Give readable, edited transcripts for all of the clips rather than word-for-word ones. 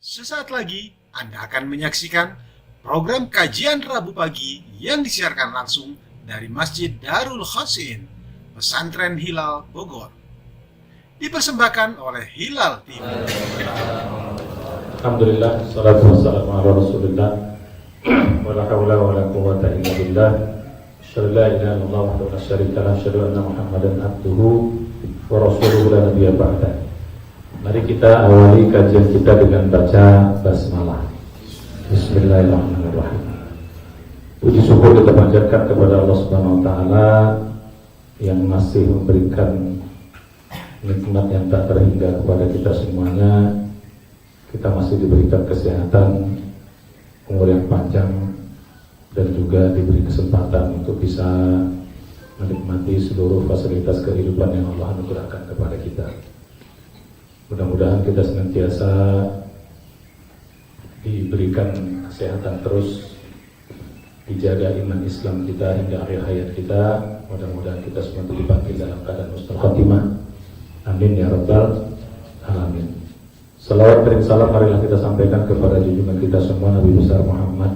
Sesaat lagi Anda akan menyaksikan program kajian Rabu pagi yang disiarkan langsung dari Masjid Darul Khosin, Pesantren Hilal Bogor. Dipersembahkan oleh Hilal TV. Alhamdulillah, salatu wassalamu ala rasulillah wa la hawla wa la quwwata illa billah. Asyhadu an la ilaha illallah wahdahu la syarika lahu, asyhadu anna Muhammadan abduhu wa rasuluhu la nabiyya ba'da. Mari kita awali kajian kita dengan baca basmalah. Bismillahirrahmanirrahim. Puji syukur kita panjatkan kepada Allah Subhanahu wa taala yang masih memberikan nikmat yang tak terhingga kepada kita semuanya. Kita masih diberikan kesehatan, umur yang panjang, dan juga diberi kesempatan untuk bisa menikmati seluruh fasilitas kehidupan yang Allah anugerahkan kepada kita. Mudah-mudahan kita senantiasa diberikan kesehatan terus, dijaga iman Islam kita hingga akhir hayat kita. Mudah-mudahan kita semua dipanggil dalam keadaan husnul khotimah. Amin ya rabbal alamin. Salawat dan salam marilah kita sampaikan kepada junjungan kita semua Nabi besar Muhammad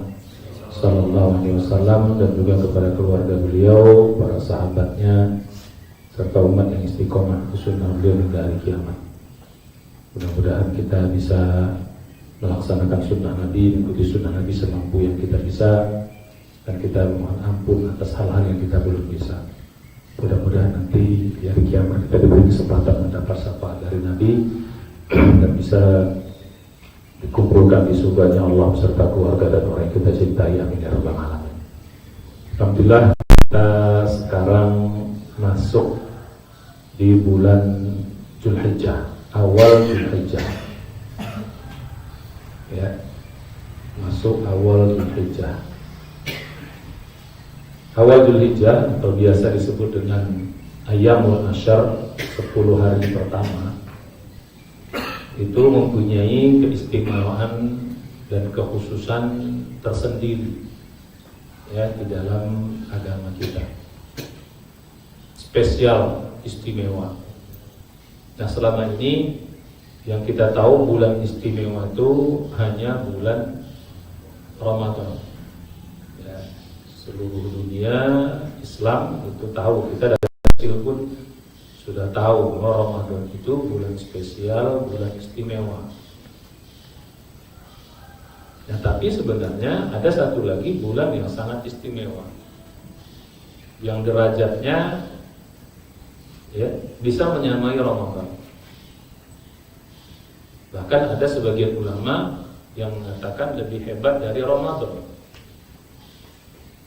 sallallahu alaihi wasallam, dan juga kepada keluarga beliau, para sahabatnya, serta umat yang istiqomah di sunnah beliau hingga hari kiamat. Mudah-mudahan kita bisa melaksanakan sunnah Nabi, mengikuti sunnah Nabi semampu yang kita bisa, dan kita mohon ampun atas hal-hal yang kita belum bisa. Mudah-mudahan nanti di hari kiamat kita diberi kesempatan mendapat syafaat dari Nabi dan bisa dikumpulkan di surganya Allah beserta keluarga dan orang yang kita cintai. Amin ya rabbal alamin. Alhamdulillah, kita sekarang masuk di bulan Zulhijjah, awal Zulhijjah. Ya, masuk awal Zulhijjah. Awal Zulhijjah atau biasa disebut dengan Ayyamul Ashar, 10 hari pertama, itu mempunyai keistimewaan dan kekhususan tersendiri ya di dalam agama kita. Spesial, istimewa. Nah, selama ini yang kita tahu bulan istimewa itu hanya bulan Ramadan. Ya, seluruh dunia Islam itu tahu, kita dari kecil pun sudah tahu bahwa Ramadan itu bulan spesial, bulan istimewa. Nah, tapi sebenarnya ada satu lagi bulan yang sangat istimewa, yang derajatnya ya bisa menyamai Ramadan. Bahkan ada sebagian ulama yang mengatakan lebih hebat dari Ramadan.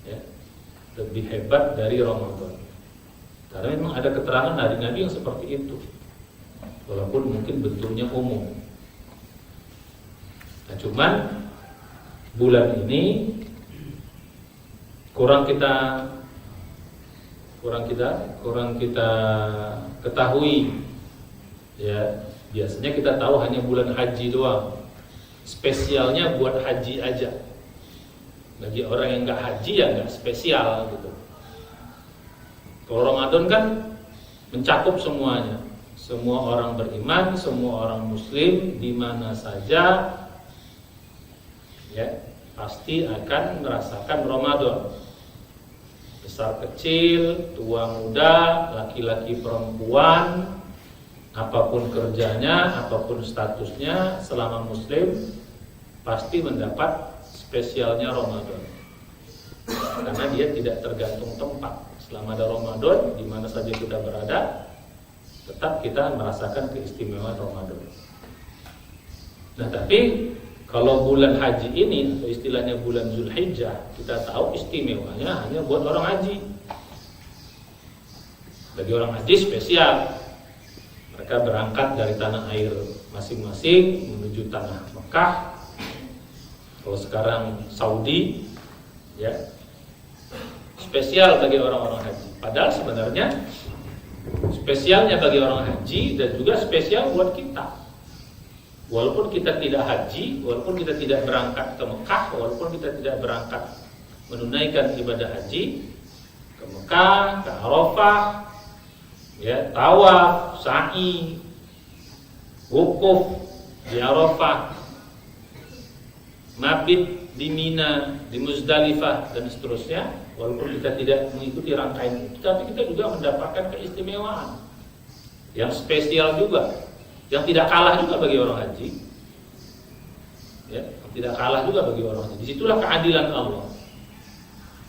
Ya, lebih hebat dari Ramadan. Karena memang ada keterangan dari Nabi yang seperti itu, walaupun mungkin bentuknya umum. Nah, cuman bulan ini kurang kita ketahui. Ya, biasanya kita tahu hanya bulan haji doang. Spesialnya buat haji aja. Bagi orang yang nggak haji ya nggak spesial gitu. Kalau Ramadan kan mencakup semuanya. Semua orang beriman, semua orang muslim di mana saja ya pasti akan merasakan Ramadan. Besar kecil, tua muda, laki-laki perempuan, apapun kerjanya, apapun statusnya, selama muslim pasti mendapat spesialnya Ramadan. Karena dia tidak tergantung tempat. Selama ada Ramadan, di mana saja kita berada, tetap kita merasakan keistimewaan Ramadan. Nah, tapi kalau bulan haji ini, atau istilahnya bulan Zulhijjah, kita tahu istimewanya hanya buat orang haji. Bagi orang haji spesial. Mereka berangkat dari tanah air masing-masing menuju tanah Mekah. Kalau sekarang Saudi, ya, spesial bagi orang-orang haji. Padahal sebenarnya spesialnya bagi orang haji dan juga spesial buat kita. Walaupun kita tidak haji, walaupun kita tidak berangkat ke Mekah, walaupun kita tidak berangkat menunaikan ibadah haji ke Mekah, ke Arafah, ya, tawaf, sa'i, wukuf di Arafah, mabit di Mina, di Muzdalifah dan seterusnya, walaupun kita tidak mengikuti rangkaian itu, tapi kita juga mendapatkan keistimewaan yang spesial juga, yang tidak kalah juga bagi orang haji. Ya, yang tidak kalah juga bagi orang haji. Disitulah keadilan Allah.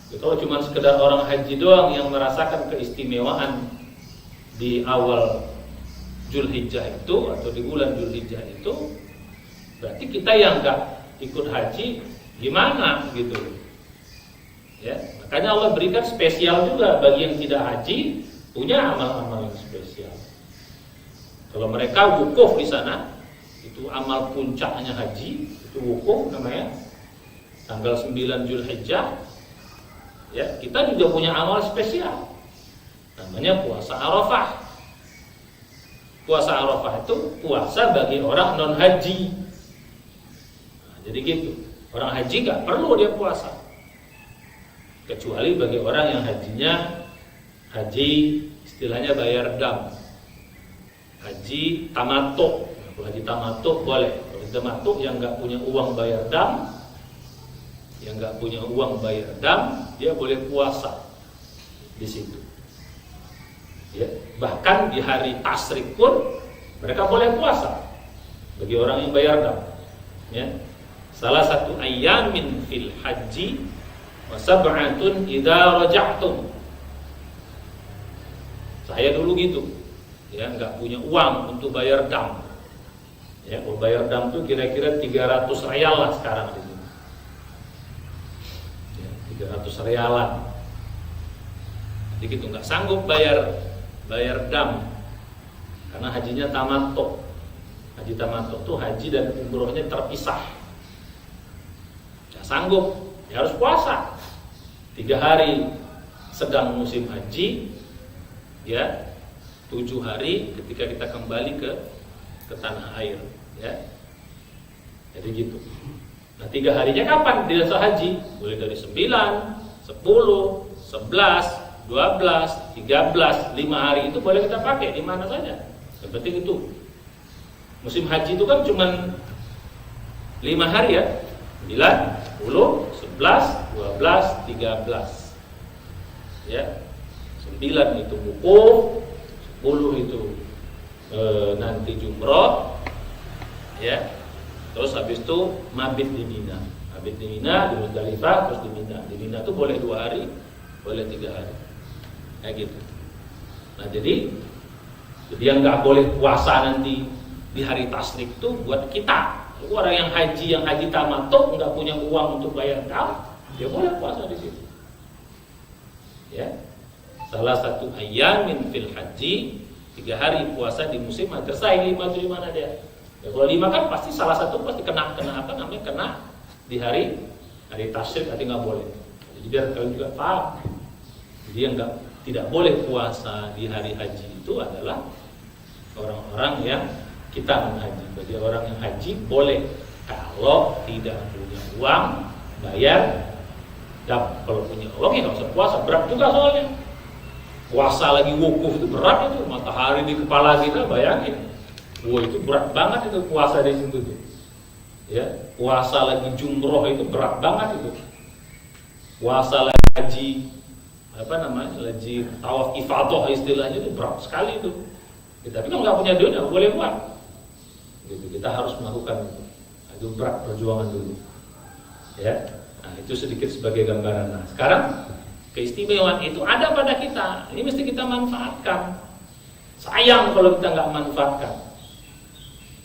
Ya, kalau cuma sekedar orang haji doang yang merasakan keistimewaan di awal Zulhijjah itu atau di bulan Zulhijjah itu, berarti kita yang nggak ikut haji gimana gitu? Ya, makanya Allah berikan spesial juga bagi yang tidak haji, punya amal-amal yang spesial. Kalau mereka wukuf di sana, itu amal puncaknya haji, itu wukuf namanya, tanggal 9 Zulhijjah. Ya, kita juga punya amal spesial, namanya puasa Arafah. Puasa Arafah itu puasa bagi orang non haji. Nah, jadi gitu. Orang haji nggak perlu dia puasa, kecuali bagi orang yang hajinya haji istilahnya bayar dam, haji tamattu. Kalau haji tamattu boleh. Kalau haji tamattu yang nggak punya uang bayar dam, dia boleh puasa di situ. Ya, bahkan di hari tasyrik pun mereka boleh puasa bagi orang yang bayar dam. Ya. Salah satu ayyamin fil haji wa sab'atun idza raja'tum. Saya dulu gitu. Ya, enggak punya uang untuk bayar dam. Ya, kalau bayar dam itu kira-kira 300 rial lah sekarang di sini. Ya, 300 rialan. Jadi gitu enggak sanggup bayar dam karena hajinya tamattu. Haji tamattu itu haji dan umrohnya terpisah. Sanggup, ya harus puasa 3 hari sedang musim haji, ya 7 hari ketika kita kembali ke tanah air, ya. Jadi gitu. Nah 3 harinya kapan dia haji? Mulai dari 9, 10, 11, 12, 13, 5 hari itu boleh kita pakai di mana saja. Yang penting itu musim haji itu kan cuma 5 hari ya. 9, 10, 11, 12, 13. Ya. 9 itu wukuf, 10 itu nanti jumroh. Ya. Terus habis itu mabit di Mina. Mabit di Mina, di Muzdalifah, terus di Mina. Di Mina itu boleh 2 hari, boleh 3 hari. Kayak gitu. Nah, jadi yang nggak boleh puasa nanti di hari tasyrik itu buat kita. Orang yang haji tamattu nggak punya uang untuk bayar dam, dia boleh puasa di situ. Ya, salah satu ayyamin fil haji, 3 hari puasa di musim haji. Tersaing 5 itu di mana dia? Ya, kalau 5 kan pasti salah satu pasti kena apa namanya kena di hari tasyrik, nanti nggak boleh. Jadi biar kalian juga paham. Jadi yang tidak boleh puasa di hari haji itu adalah orang-orang yang kita menghaji. Bagi orang yang haji boleh kalau tidak punya uang bayar dam. Kalau punya uang ya nggak usah puasa, berat juga soalnya. Puasa lagi wukuf itu berat itu, matahari di kepala kita bayangin. Wah itu berat banget itu puasa di situ tuh. Ya, puasa lagi jumroh itu berat banget itu. Puasa lagi haji haji tawaf ifadah istilahnya itu berat sekali itu. Tapi kalau nggak punya duit nggak boleh buat. Gitu, kita harus melakukan itu berat perjuangan dulu, ya. Nah itu sedikit sebagai gambaran. Nah sekarang keistimewaan itu ada pada kita, ini mesti kita manfaatkan. Sayang kalau kita nggak manfaatkan,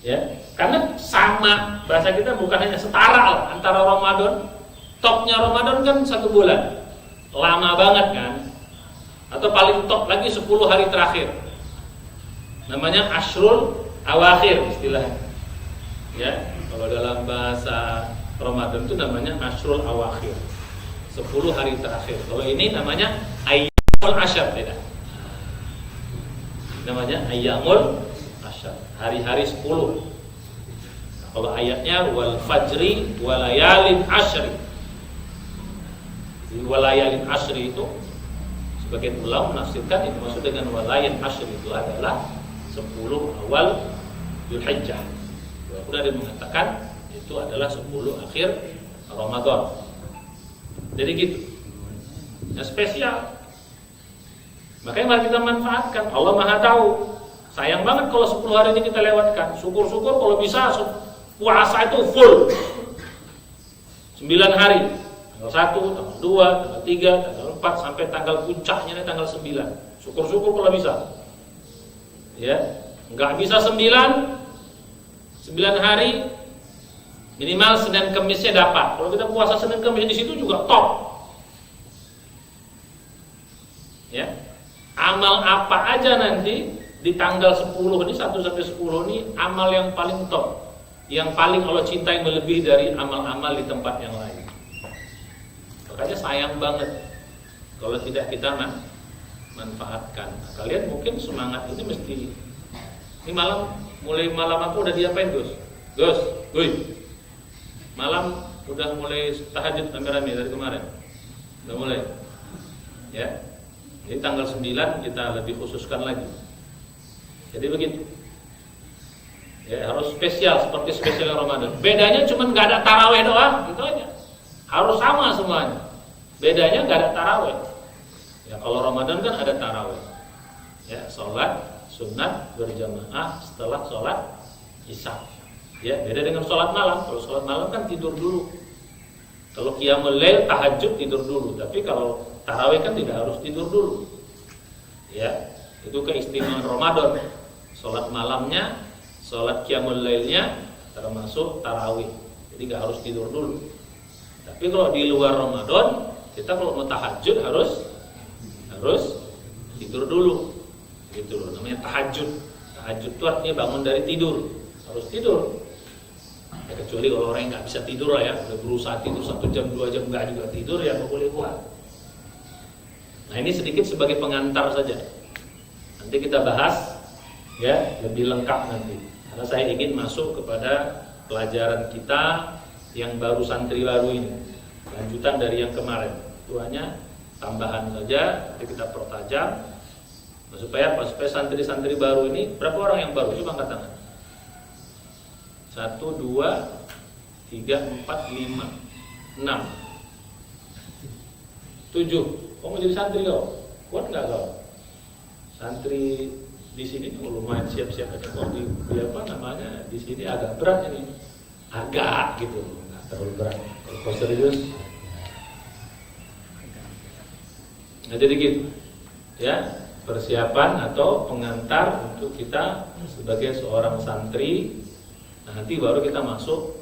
ya. Karena sama bahasa kita bukan hanya setara antara Ramadan, topnya Ramadan kan 1 bulan, lama banget kan, atau paling top lagi 10 hari terakhir, namanya Ashrul Awakhir istilahnya. Ya, kalau dalam bahasa Ramadan itu namanya Ashrul Awakhir. 10 hari terakhir. Kalau ini namanya Ayyamul Ashr, beda. Namanya Ayyamul Ashr, hari-hari 10. Nah, kalau ayatnya wal fajri walayalin ashri. Walayalin ashri itu sebagian ulama menafsirkan itu maksud dengan walayalin ashri itu adalah 10 awal Zulhijjah. Walaupun ada yang mengatakan itu adalah 10 akhir Ramadan. Jadi gitu. Yang spesial. Makanya mari kita manfaatkan. Allah Maha tahu. Sayang banget kalau 10 hari ini kita lewatkan. Syukur-syukur kalau bisa puasa itu full 9 hari. Tanggal 1, tanggal 2, tanggal 3, tanggal 4 sampai tanggal puncaknya tanggal 9. Syukur-syukur kalau bisa. Ya, enggak bisa 9 hari minimal Senin Kemisnya dapat. Kalau kita puasa Senin Kemis di situ juga top. Ya. Amal apa aja nanti di tanggal 10 ini 1 sampai 10 ini amal yang paling top, yang paling Allah cintai melebihi dari amal-amal di tempat yang lain. Makanya sayang banget kalau tidak kita manfaatkan. Nah, kalian mungkin semangat ini mesti ini mulai malam apa udah diapain Gus, malam udah mulai tahajud rame-rame dari kemarin, udah mulai, ya. Jadi tanggal 9 kita lebih khususkan lagi. Jadi begitu. Ya, harus spesial seperti spesial Ramadan. Bedanya cuma nggak ada taraweh doang, gitu aja. Harus sama semuanya. Bedanya nggak ada taraweh. Ya, kalau Ramadan kan ada taraweh. Ya, sholat sunat berjamaah setelah sholat isya. Ya, beda dengan sholat malam. Kalau sholat malam kan tidur dulu. Kalau qiyamul lail tahajud tidur dulu. Tapi kalau tarawih kan tidak harus tidur dulu. Ya, itu keistimewaan Ramadan. Sholat malamnya, sholat qiyamul lailnya termasuk tarawih. Jadi nggak harus tidur dulu. Tapi kalau di luar Ramadan, kita kalau mau tahajud harus tidur dulu. Gitu loh, namanya tahajud. Tahajud itu artinya bangun dari tidur. Harus tidur. Ya, kecuali kalau orang yang nggak bisa tidur lah ya, udah berusaha tidur 1 jam 2 jam nggak juga tidur ya nggak boleh buat. Nah ini sedikit sebagai pengantar saja. Nanti kita bahas ya lebih lengkap nanti. Karena saya ingin masuk kepada pelajaran kita yang baru santri baru ini, lanjutan dari yang kemarin. Itu hanya tambahan saja, nanti kita pertajam supaya santri-santri baru ini, berapa orang yang baru? Coba angkat tangan. 1, 2, 3, 4, 5, 6, 7. Kau mau jadi santri kau? Kuat nggak kau? Santri di sini lumayan siap-siap aja. Kau di apa namanya? Di sini agak berat ini. Agak gitu, nggak terlalu berat. Kalau kau serius, nah jadi gitu, ya. Persiapan atau pengantar untuk kita sebagai seorang santri. Nah, nanti baru kita masuk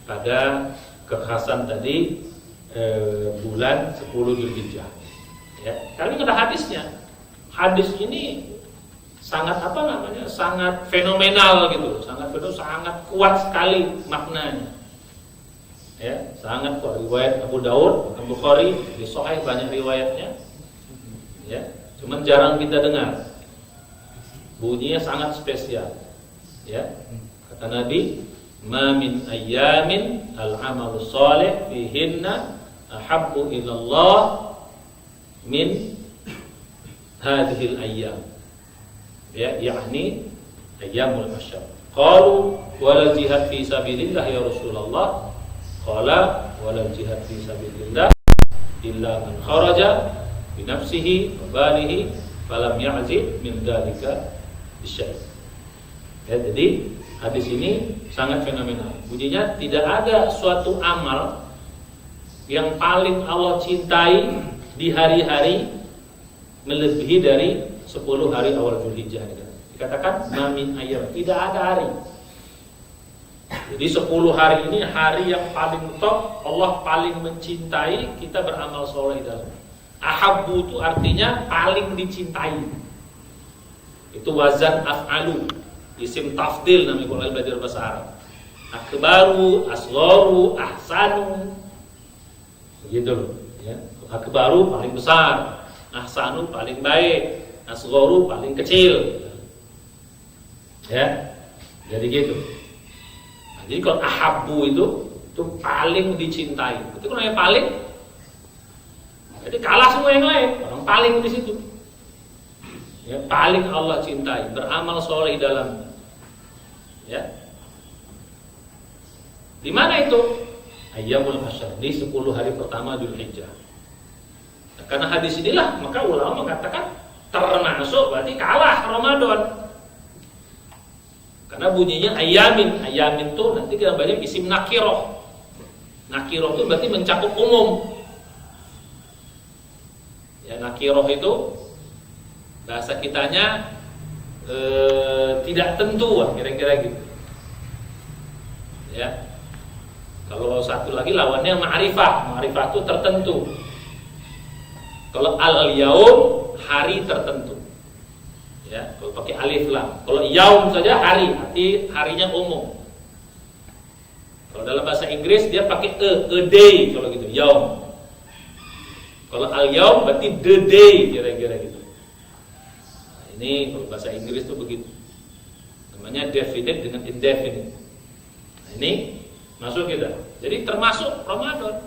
pada kekhasan tadi bulan 10 Zulhijjah. Ya, karena ada hadisnya. Hadis ini sangat sangat fenomenal gitu, sangat kuat sekali maknanya. Ya, sangat kuat. Riwayat Abu Daud, Bukhari, di Sahih banyak riwayatnya. Ya. Cuman jarang kita dengar. Bunyinya sangat spesial. Ya. Kata Nabi, "Ma min ayyamin al-'amalu shalih fihinna ahabbu ila Allah min hadhihi al-ayyam." Ya, yakni ayyamul masyar. Qalu wala jihad fi sabilillah ya Rasulullah. Qala wala jihad fi sabilillah illa man kharaja binafsihi wa balihi falam ya'zib min dzalika bisyai'. Ya, jadi hadis ini sangat fenomenal. Bunyinya tidak ada suatu amal yang paling Allah cintai di hari-hari melebihi dari 10 hari awal Zulhijjah. Dikatakan mamin ayyam, tidak ada hari. Jadi 10 hari ini hari yang paling top, Allah paling mencintai kita beramal soleh dalam. Ahabbu itu artinya paling dicintai. Itu wazan af'alu, isim tafdil namanya kalau belajar bahasa Arab. Akbaru, asgharu, ahsanu. Begitu loh, ya. Akbaru paling besar, ahsanu paling baik, asgharu paling kecil. Ya. Jadi gitu. Nah, jadi kalau ahabbu itu paling dicintai. Itu kalau yang paling, jadi kalah semua yang lain, orang paling di situ. Ya, paling Allah cintai, beramal soleh dalamnya. Ya. Di mana itu? Ayyamul Asyr, di 10 hari pertama Dzulhijjah. Nah, karena hadis inilah maka ulama mengatakan termasuk berarti kalah Ramadan. Karena bunyinya ayamin. Ayamin itu nanti kita baca isim nakiroh. Nakiroh itu berarti mencakup umum. Ya, nakiroh itu bahasa kitanya tidak tentu, kira-kira gitu. Ya. Kalau satu lagi lawannya ma'rifah. Ma'rifah itu tertentu. Kalau al-yaum hari tertentu. Ya, kalau pakai alif lam. Kalau yaum saja hari, arti harinya umum. Kalau dalam bahasa Inggris dia pakai a day kalau gitu, yaum. Kalau al-yaum berarti the day, kira-kira gitu. Nah, ini kalau bahasa Inggris itu begitu. Namanya definite dengan indefinite. Nah, ini masuk kita. Jadi termasuk Ramadan.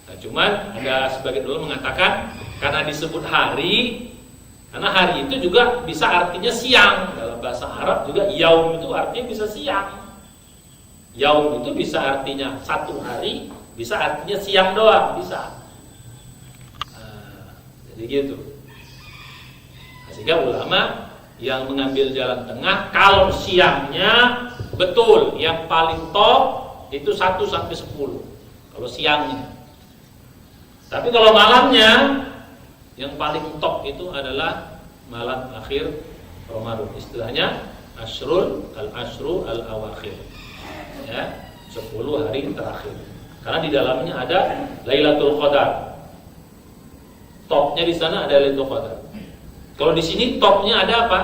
Nah, cuman ada sebagian dulu mengatakan karena disebut hari, karena hari itu juga bisa artinya siang. Dalam bahasa Arab juga yaum itu artinya bisa siang. Yaum itu bisa artinya satu hari, bisa artinya siang doang, bisa. Nah, jadi gitu. Nah, sehingga ulama yang mengambil jalan tengah, kalau siangnya betul, yang paling top itu 1 sampai 10. Kalau siangnya. Tapi kalau malamnya, yang paling top itu adalah malam akhir Ramadan. Istilahnya Ashrul al-awakhir. Ya, 10 hari terakhir. Karena di dalamnya ada Lailatul Qadar. Topnya di sana ada Lailatul Qadar. Kalau di sini topnya ada apa?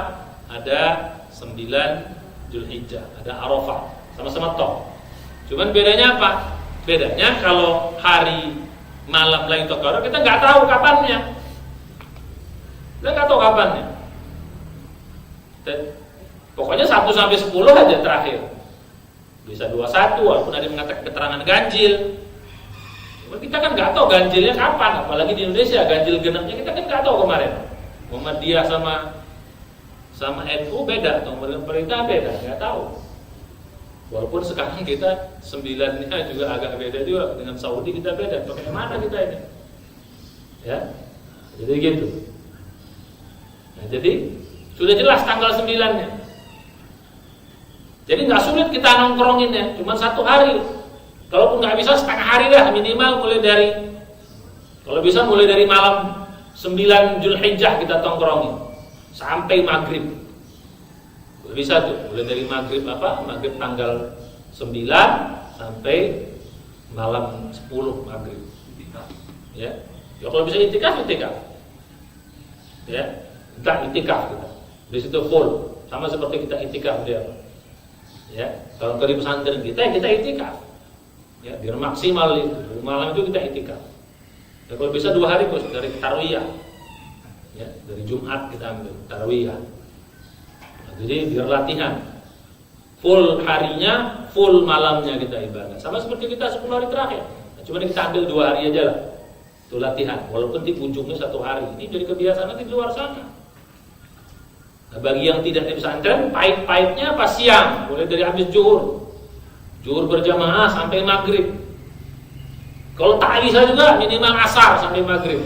Ada 9 Dzulhijjah, ada Arafah. Sama-sama top. Cuman bedanya apa? Bedanya kalau hari malam Lailatul Qadar kita nggak tahu kapannya. Kita nggak tahu kapannya. Pokoknya 1 sampai 10 aja terakhir. Bisa 21 walaupun ada yang mengatakan keterangan ganjil. Cuma kita kan nggak tahu ganjilnya kapan, apalagi di Indonesia ganjil genapnya kita kan nggak tahu kemarin. Muhammadiyah sama NU beda, pemerintah beda, nggak tahu. Walaupun sekarang kita 9-nya juga agak beda juga, dengan Saudi kita beda. Bagaimana kita ini? Ya, jadi gitu. Nah, jadi sudah jelas tanggal 9-nya. Jadi nggak sulit kita nongkronginnya, cuma 1 hari. Kalaupun nggak bisa setengah hari dah minimal, mulai dari, kalau bisa mulai dari malam 9 Dzulhijjah kita tongkrongin sampai maghrib. Bisa tuh, mulai dari maghrib maghrib tanggal 9 sampai malam 10 maghrib. Ya, kalau bisa itikaf. Ya, kita itikaf kita. Di situ full, sama seperti kita itikaf dia. Ya, kalau ke pesantren kita itikaf. Ya, biar maksimal itu. Malam itu kita itikaf. Ya, kalau bisa 2 hari bos, dari tarawiyah. Ya, dari Jumat kita ambil tarawiyah. Nah, jadi biar latihan. Full harinya, full malamnya kita ibadah. Sama seperti kita 10 hari terakhir. Nah, cuma kita ambil 2 hari aja lah. Itu latihan. Walaupun di ujungnya 1 hari. Ini jadi kebiasaan nanti di luar sana. Nah, bagi yang tidak di pesantren, pahit-pahitnya pas siang, mulai dari habis zuhur berjamaah sampai maghrib. Kalau tak bisa juga minimal asar sampai maghrib.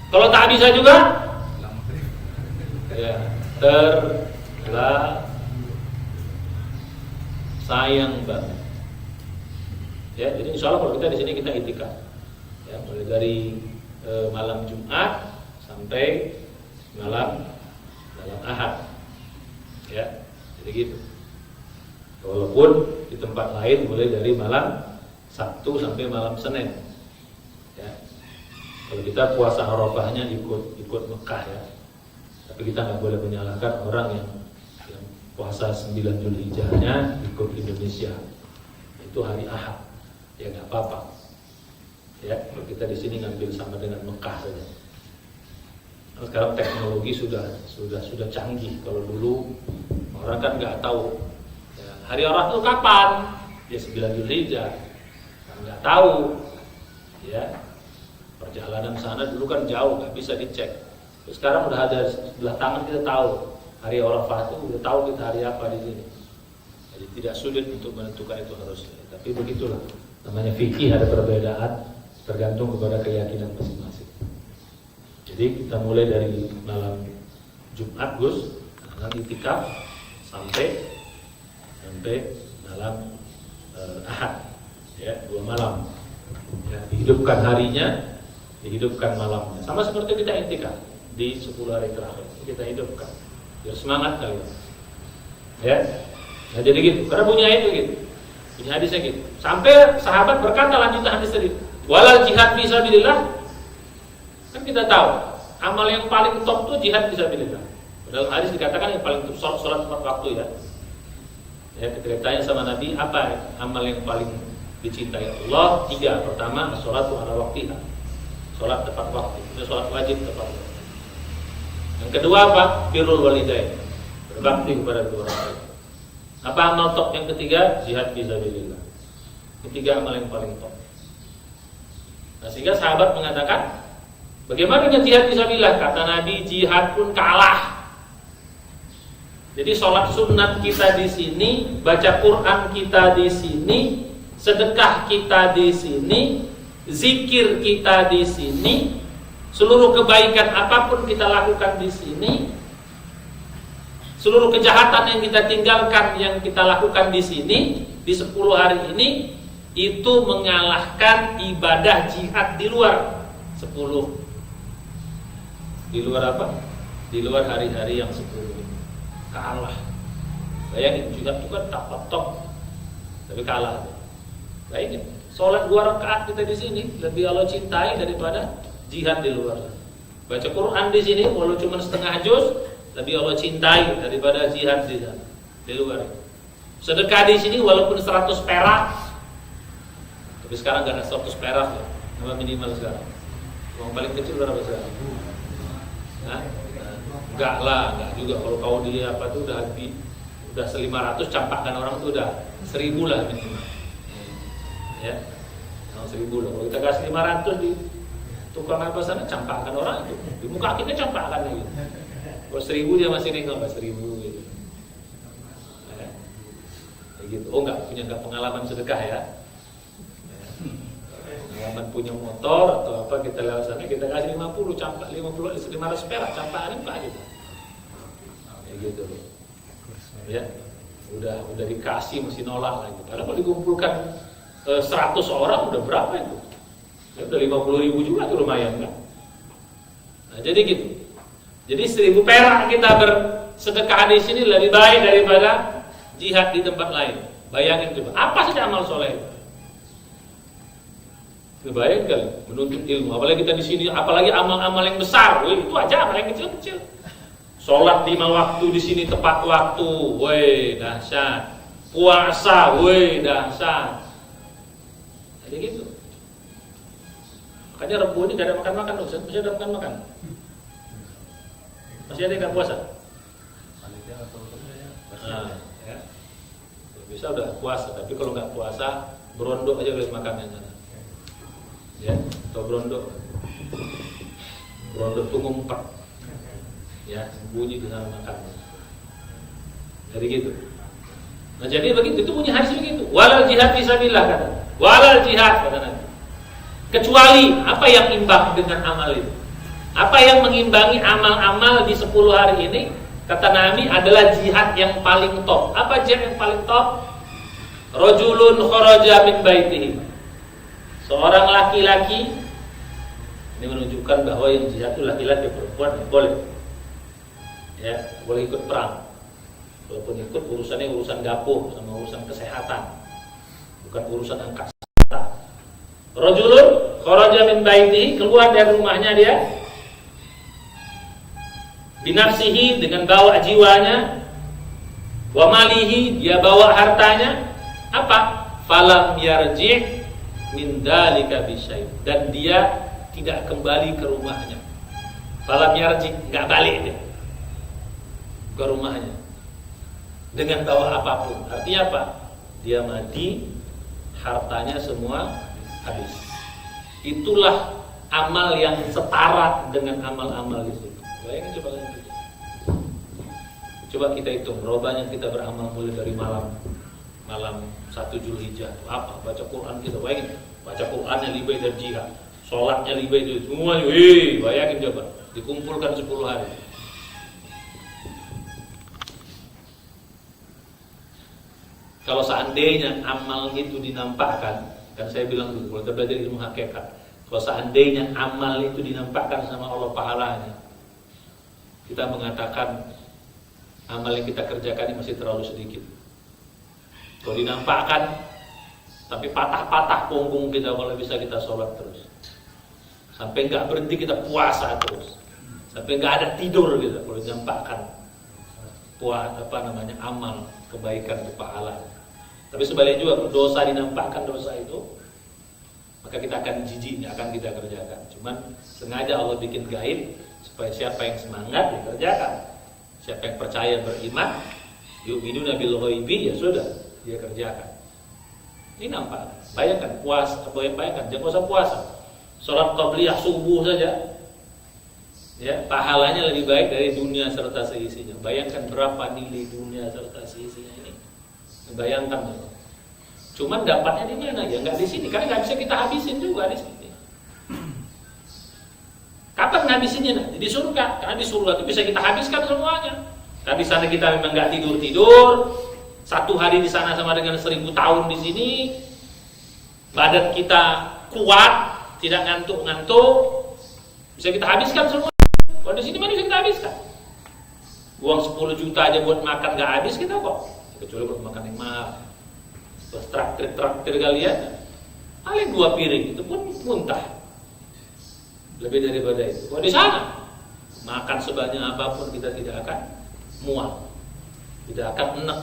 Kalau tak bisa juga, ya sayang banget. Ya, jadi insya Allah kalau kita di sini kita itikaf. Ya, mulai dari malam Jumat sampai malam Ahad. Ya, jadi gitu. Walaupun di tempat lain mulai dari malam Sabtu sampai malam Senin. Ya. Kalau kita puasa Arafahnya ikut Mekah ya. Tapi kita nggak boleh menyalahkan orang yang puasa 9 Dzulhijjahnya ikut Indonesia. Itu hari Ahad. Ya nggak apa-apa. Ya, kalau kita di sini ngambil sama dengan Mekah saja. Sekarang teknologi sudah canggih. Kalau dulu orang kan nggak tahu ya, hari Arafah itu kapan? Ya 9 Dzulhijjah. Nggak tahu. Ya, perjalanan sana dulu kan jauh, nggak bisa dicek. Terus sekarang udah ada sebelah tangan kita tahu hari Arafah itu, udah tahu kita hari apa di sini. Jadi tidak sulit untuk menentukan itu harus. Tapi begitulah. Namanya fikih, ada perbedaan tergantung kepada keyakinan masing-masing. Jadi kita mulai dari malam Jumat Gus, nanti itikaf sampai malam Ahad, ya 2 malam. Ya, dihidupkan harinya, dihidupkan malamnya. Sama seperti kita itikaf di 10 hari terakhir kita hidupkan. Biar semangat kalian. Ya, nah jadi gitu. Karena punya itu gitu. Punya hadisnya gitu. Sampai sahabat berkata lanjutan hadis tadi. Walal jihad fisabilillah. Kan kita tahu amal yang paling top itu jihad fisabilillah. Dalam hadis dikatakan yang paling top salat tepat waktu ya. Ya, ketika ditanya sama Nabi, apa amal yang paling dicintai Allah? 3. Pertama, sholatu ala waktiha. Sholat tepat waktu. Itu sholat wajib tepat waktu. Yang kedua apa? Birrul walidain. Berbakti kepada kedua orang tua. Apa amal top yang ketiga? Jihad fisabilillah. Ketiga amal yang paling top. Nah, sehingga sahabat mengatakan, bagaimana dengan jihad fisabilillah? Kata Nabi, jihad pun kalah. Jadi sholat sunat kita di sini, baca Quran kita di sini, sedekah kita di sini, zikir kita di sini, seluruh kebaikan apapun kita lakukan di sini, seluruh kejahatan yang kita tinggalkan yang kita lakukan di sini di 10 hari ini itu mengalahkan ibadah jihad di luar 10. Di luar apa? Di luar hari-hari yang 10. Kalah. Bayangin jihad itu kan top, tapi kalah. Bayangin, sholat 2 rakaat kita di sini lebih Allah cintai daripada jihad di luar. Baca Quran di sini walau cuma setengah juz lebih Allah cintai daripada jihad di luar. Sedekah di sini walaupun 100 perak, tapi sekarang gak ada 100 perak ya, nama minimal sekarang. Uang paling kecil berapa sekarang? Hah? Enggak lah, enggak juga. Kalau kau dia apa tuh udah 500 campakkan orang tuh udah 1000 lah minimal. Ya, 1000 lah. Kalau kita kasih 500 di tukang apa sana campakkan orang itu. Di muka kita campakkan gitu. Kalau 1000 dia masih nih kalau 1000 gitu. Ya. Kayak gitu. Oh enggak pengalaman sedekah ya. Pengalaman punya motor atau apa kita lewat sana kita kasih 50 campak 500 perak campakan enggak gitu. Kayak gitu loh. Ya. Udah dikasih mesti nolak lagi. Karena kalau dikumpulkan 100 orang udah berapa itu? Ya udah 50.000 juga tuh lumayan kan. Nah, jadi gitu. Jadi 1000 perak kita bersedekah di sini lebih baik daripada jihad di tempat lain. Bayangin coba, apa saja amal soleh? Bayangkan menuntut ilmu, apalagi kita di sini, apalagi amal-amal yang besar. Wih, itu aja amal yang kecil-kecil. Sholat 5 waktu di sini tepat waktu, wih dahsyat. Puasa, wih dahsyat. Jadi gitu. Makanya Rebu ini gak ada makan-makan loh, masih ada makan-makan. Masih ada yang gak puasa? Nah, ya. Bisa udah puasa, tapi kalau gak puasa berondok aja boleh makannya sana. Ya, atau berondok tuh ngumpet. Ya, sembunyi di sana makan. Jadi gitu. Nah, jadi begitu, itu punya hadis begitu. Walal jihad fisabilillah kata. Walal jihad kata Nabi. Kecuali apa yang imbang dengan amal itu? Apa yang mengimbangi amal-amal di 10 hari ini? Kata Nabi adalah jihad yang paling top. Apa jihad yang paling top? Rajulun kharaja min baitihi. Seorang laki-laki, ini menunjukkan bahwa yang jihad itu laki-laki, perempuan boleh. Ya, boleh ikut perang. Walaupun ikut urusannya urusan dapur sama urusan kesehatan. Bukan urusan angkat senjata. Rajulun kharaja min baitihi, keluar dari rumahnya dia. Binafsihi, dengan bawa jiwanya. Wa malihi, dia bawa hartanya. Apa? Falam yarji' min dalika bisyai, dan dia tidak kembali ke rumahnya. Falam yarji, enggak balik dia ke rumahnya dengan bawa apapun. Artinya apa? Dia mati, hartanya semua habis. Itulah amal yang setara dengan amal-amal itu. Bayangin coba kita hitung, robanya kita beramal mulai dari malam malam 1 Zulhijjah apa? Baca Quran kita, bayangin, baca Qurannya lebih dari jihad, sholatnya lebih dari semuanya, bayangin coba, dikumpulkan 10 hari. Kalau seandainya amal itu dinampakkan, kan saya bilang dulu, kalau kita belajar ilmu hakikat, kalau seandainya amal itu dinampakkan sama Allah pahalanya, kita mengatakan amal yang kita kerjakan ini masih terlalu sedikit. Kalau dinampakkan, tapi patah-patah punggung kita kalau bisa kita sholat terus, sampai nggak berhenti kita puasa terus, sampai nggak ada tidur kita kalau dinampakkan amal kebaikan itu pahala. Tapi sebaliknya juga kalau dosa dinampakkan dosa itu, maka kita akan jijik, akan kita kerjakan. Cuman sengaja Allah bikin gaib supaya siapa yang semangat dikerjakan, siapa yang percaya beriman, yu'minuna bil ghaibi, ya sudah dia kerjakan. Ini nampak. Bayangkan puasa, bayangkan jangan usah puasa, sholat qabliyah subuh saja, ya pahalanya lebih baik dari dunia serta seisinya. Bayangkan berapa nilai dunia serta seisinya ini. Bayangkan. Cuman dapatnya di mana? Ya nggak di sini, karena nggak bisa kita habisin juga di sini. Kapan ngabisinnya? Nanti di surga. Karena di surga itu bisa kita habiskan semuanya. Karena di sana kita memang nggak tidur. 1 hari di sana sama dengan 1000 tahun di sini. Badan kita kuat, tidak ngantuk-ngantuk. Bisa kita habiskan semua. Kalau di sini mana bisa kita habiskan? Uang 10 juta aja buat makan nggak habis kita kok. Kecuali buat makan yang mahal. Terus traktir kalian, paling 2 piring itu pun muntah. Lebih daripada itu. Kalau di sana makan sebanyak apapun kita tidak akan mual, tidak akan enak,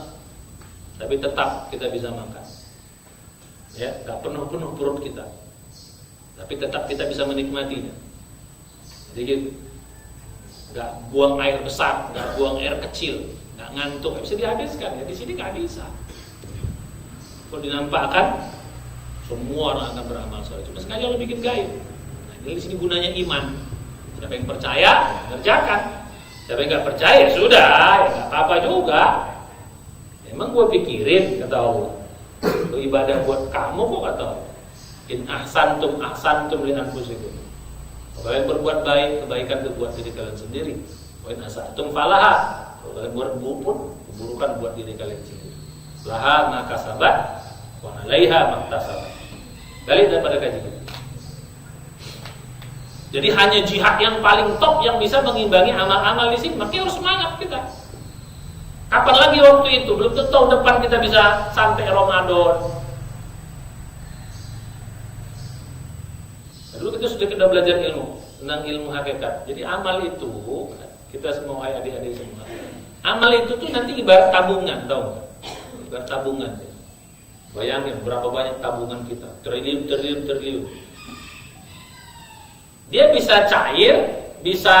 tapi tetap kita bisa makan. Ya, nggak penuh-penuh perut kita, tapi tetap kita bisa menikmatinya. Jadi gitu. Nggak buang air besar, nggak buang air kecil, nggak ngantuk, nggak bisa dihabiskan. Ya di sini nggak bisa. Kalau dinampakkan, semua orang akan beramal soleh. Cuma sengaja Allah bikin gaib. Nah, ini di sini gunanya iman. Siapa yang percaya, kerjakan. Siapa yang nggak percaya, sudah, ya nggak apa-apa juga. Emang gue pikirin, kata Allah, lu ibadah buat kamu kok, kata Allah. In ahsantum li anfusikum. Kalau kalian berbuat baik, kebaikan itu buat diri kalian sendiri. Wa in asatum falaha. Kalau kalian buat keburukan buat diri kalian sendiri. Laha ma kasabat wa 'alaiha ma iktasabat. Kali daripada kaji kita. Jadi hanya jihad yang paling top yang bisa mengimbangi amal-amal di sini. Makanya harus semangat kita. Kapan lagi waktu itu? Belum tentu tahun depan kita bisa sampai Ramadan. Dulu kita sudah belajar ilmu tentang ilmu hakikat. Jadi amal itu kita semua adik-adik semua. Amal itu tuh nanti ibarat tabungan, tahu nggak? Ibarat tabungan. Bayangin berapa banyak tabungan kita, triliun. Dia bisa cair, bisa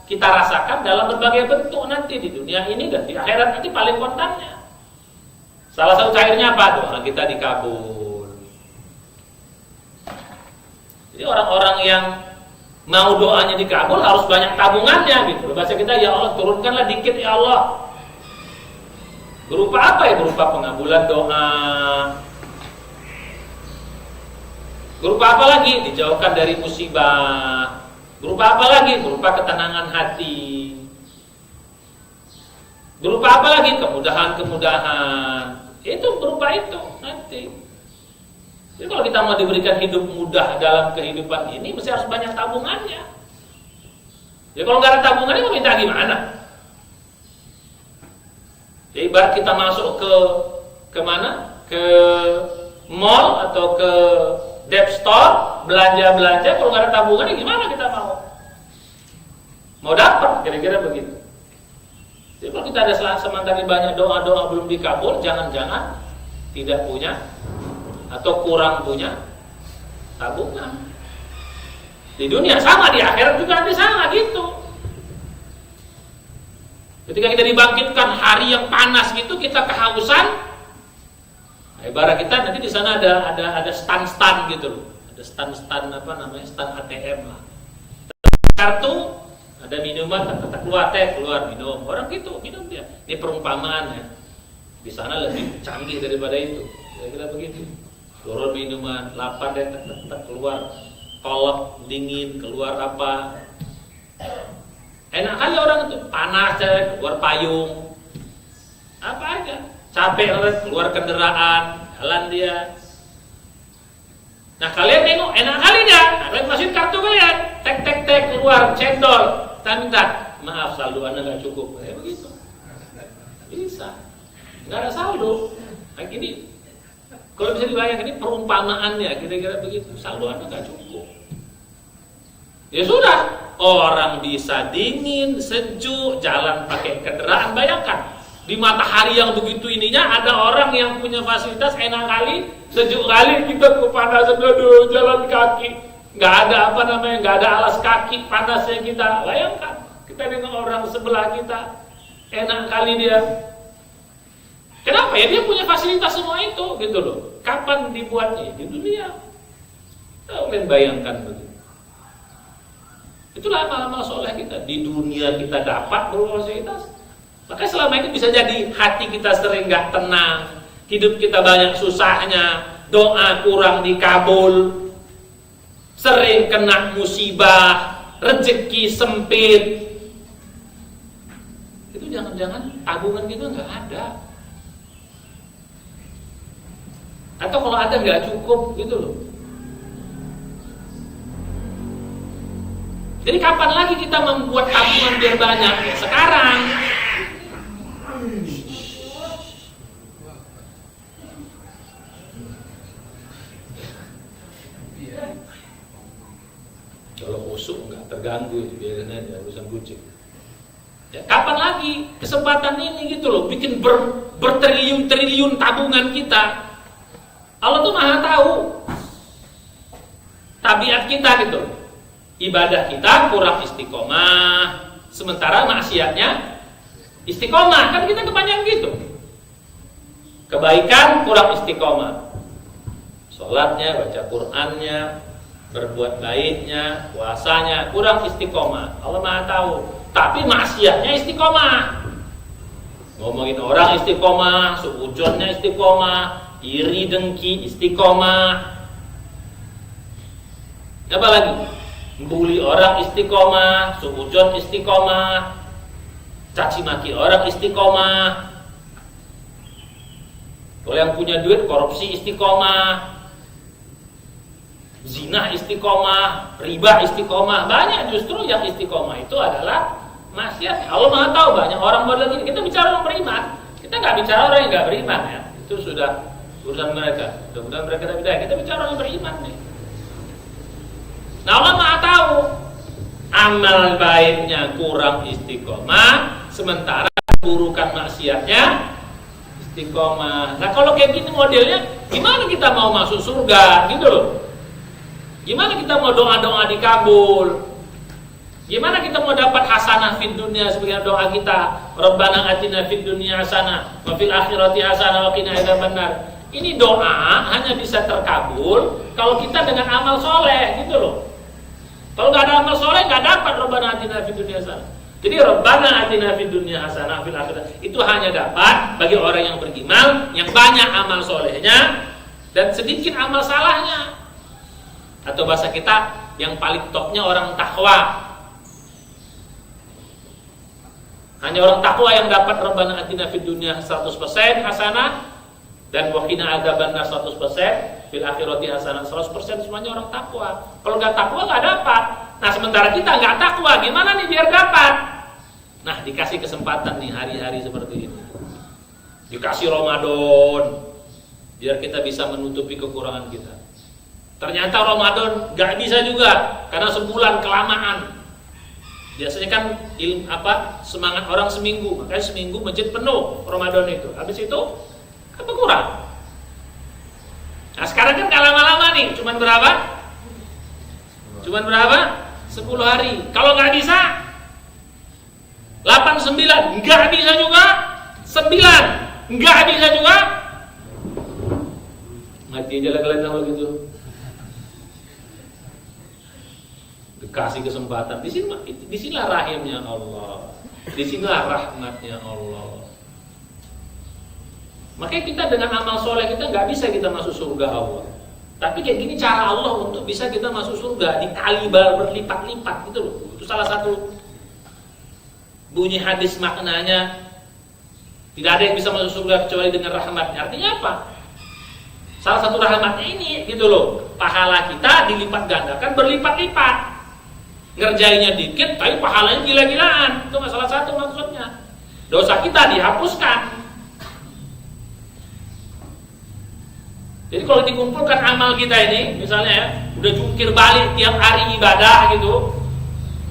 kita rasakan dalam berbagai bentuk nanti di dunia ini dan di akhirat nanti paling kontannya. Salah satu cairnya apa? Doa kita dikabul. Jadi orang-orang yang mau doanya dikabul harus banyak tabungannya gitu. Bahasa kita, ya Allah turunkanlah dikit ya Allah. Berupa apa ya? Berupa pengabulan doa. Berupa apa lagi? Dijauhkan dari musibah. Berupa apa lagi? Berupa ketenangan hati. Berupa apa lagi? Kemudahan-kemudahan. Itu berupa itu nanti. Jadi kalau kita mau diberikan hidup mudah dalam kehidupan ini, mesti harus banyak tabungannya. Ya kalau nggak ada tabungannya, mau minta gimana? Ya, ibarat kita masuk ke mana? Ke mall atau ke dep store, belanja, kalau nggak ada tabungannya gimana kita mau dapat? Kira-kira begitu. Jadi kalau kita ada sementara banyak doa-doa belum dikabul, jangan-jangan tidak punya atau kurang punya tabungan. Di dunia sama, di akhirat juga nanti sama gitu. Ketika kita dibangkitkan hari yang panas gitu, kita kehausan. Nah, ibarat kita nanti di sana ada stand gitu loh. Ada stand apa namanya? Stand ATM lah. Kartu, ada minuman, keluar minum. Orang gitu, minum dia. Ini perumpamaan ya. Di sana lebih canggih daripada itu. Kira-kira begitu. Turun minuman, lapar deh, keluar kolak dingin, keluar apa? Enak kali orang itu, panas keluar payung. Apa aja? Capek keluar kendaraan, jalan dia. Nah kalian tengok, enak kali enggak? Kalian masukin kartu kalian, tek keluar cendol, minta maaf saldo Anda nggak cukup, kayak begitu. Bisa, nggak ada saldo. Nah gini, kalau bisa dibayangkan ini perumpamaannya kira-kira begitu, saldo Anda nggak cukup. Ya sudah, orang bisa dingin, sejuk, jalan pakai kendaraan, bayangkan. Di matahari yang begitu ininya ada orang yang punya fasilitas enak kali, sejuk kali, kita kepanasan dulu jalan kaki, nggak ada nggak ada alas kaki, panasnya kita. Bayangkan kita dengan orang sebelah kita, enak kali dia. Kenapa ya? Dia punya fasilitas semua itu, gitu loh. Kapan dibuatnya? Di dunia. Kalian bayangkan begitu. Itulah amal-amal soleh kita. Di dunia kita dapat berfasilitas. Makanya selama ini bisa jadi hati kita sering gak tenang, hidup kita banyak susahnya, doa kurang dikabul, sering kena musibah, rezeki sempit. Itu jangan-jangan tabungan kita gak ada. Atau kalau ada gak cukup gitu loh. Jadi kapan lagi kita membuat tabungan biar banyak? Ya sekarang. Kalau khusyuk nggak terganggu, biarin aja urusan kucing. Ya, kapan lagi kesempatan ini gitu loh, bikin bertriliun-triliun tabungan kita. Allah tuh maha tahu tabiat kita gitu. Ibadah kita kurang istiqomah, sementara maksiatnya istiqomah. Kan kita kebanyakan gitu. Kebaikan kurang istiqomah, sholatnya, baca Qur'annya, berbuat baiknya, puasanya kurang istiqomah. Allah maha tahu. Tapi maksiatnya istiqomah. Ngomongin orang istiqomah, suujonnya istiqomah, iri dengki istiqomah. Apa lagi? Bully orang istiqomah, suujon istiqomah, caci maki orang istiqomah. Kalau yang punya duit korupsi istiqomah, zina istiqomah, riba istiqomah. Banyak justru yang istiqomah itu adalah maksiat. Allah maha tahu banyak orang model ini. Kita bicara orang beriman, kita nggak bicara orang yang nggak beriman ya. Itu sudah urusan mereka. Mudah-mudahan mereka tidak beda. Kita bicara orang yang beriman nih. Nah Allah maha tahu amal baiknya kurang istiqomah, sementara keburukan maksiatnya istiqomah. Nah kalau kayak gini modelnya, gimana kita mau masuk surga gitu loh? Gimana kita mau doa-doa dikabul? Gimana kita mau dapat hasanah fid dunya sebagai doa kita? Rabbana atina fid dunya hasanah wa fil akhirati hasanah wa qina adzabannar. Ini doa hanya bisa terkabul kalau kita dengan amal soleh gitu loh. Kalau nggak ada amal soleh nggak dapat Rabbana atina fid dunya hasanah. Jadi Rabbana atina fid dunya hasanah fil akhirati itu hanya dapat bagi orang yang beriman, yang banyak amal solehnya dan sedikit amal salahnya. Atau bahasa kita yang paling topnya orang takwa. Hanya orang takwa yang dapat Rabbana atina fid dunya 100% hasanah dan wa qina adzabannar 100%, fil akhirati hasanah 100%, semuanya orang takwa. Kalau enggak takwa enggak dapat. Nah, sementara kita enggak takwa, gimana nih biar dapat? Nah, dikasih kesempatan nih hari-hari seperti ini. Dikasih Ramadan biar kita bisa menutupi kekurangan kita. Ternyata Ramadan enggak bisa juga karena sebulan kelamaan. Biasanya kan semangat orang seminggu, makanya seminggu masjid penuh Ramadan itu. Habis itu apa kurang? Nah sekarang kan lama-lama nih, cuman berapa? 10 hari. Kalau nggak bisa 8, 9, nggak bisa juga 9, nggak bisa juga mati aja kalian sama gitu. Dikasih kesempatan. Di sinilah rahimnya Allah. Di sinilah rahmatnya Allah. Makanya kita dengan amal soleh kita nggak bisa kita masuk surga Allah. Tapi kayak gini cara Allah untuk bisa kita masuk surga, dikali berlipat-lipat gitu loh. Itu salah satu bunyi hadis maknanya, tidak ada yang bisa masuk surga kecuali dengan rahmatnya. Artinya apa? Salah satu rahmatnya ini gitu loh, pahala kita dilipat gandakan berlipat-lipat. Ngerjainnya dikit tapi pahalanya gila-gilaan. Itu salah satu maksudnya. Dosa kita dihapuskan. Jadi kalau dikumpulkan amal kita ini, misalnya ya, udah jungkir balik tiap hari ibadah gitu,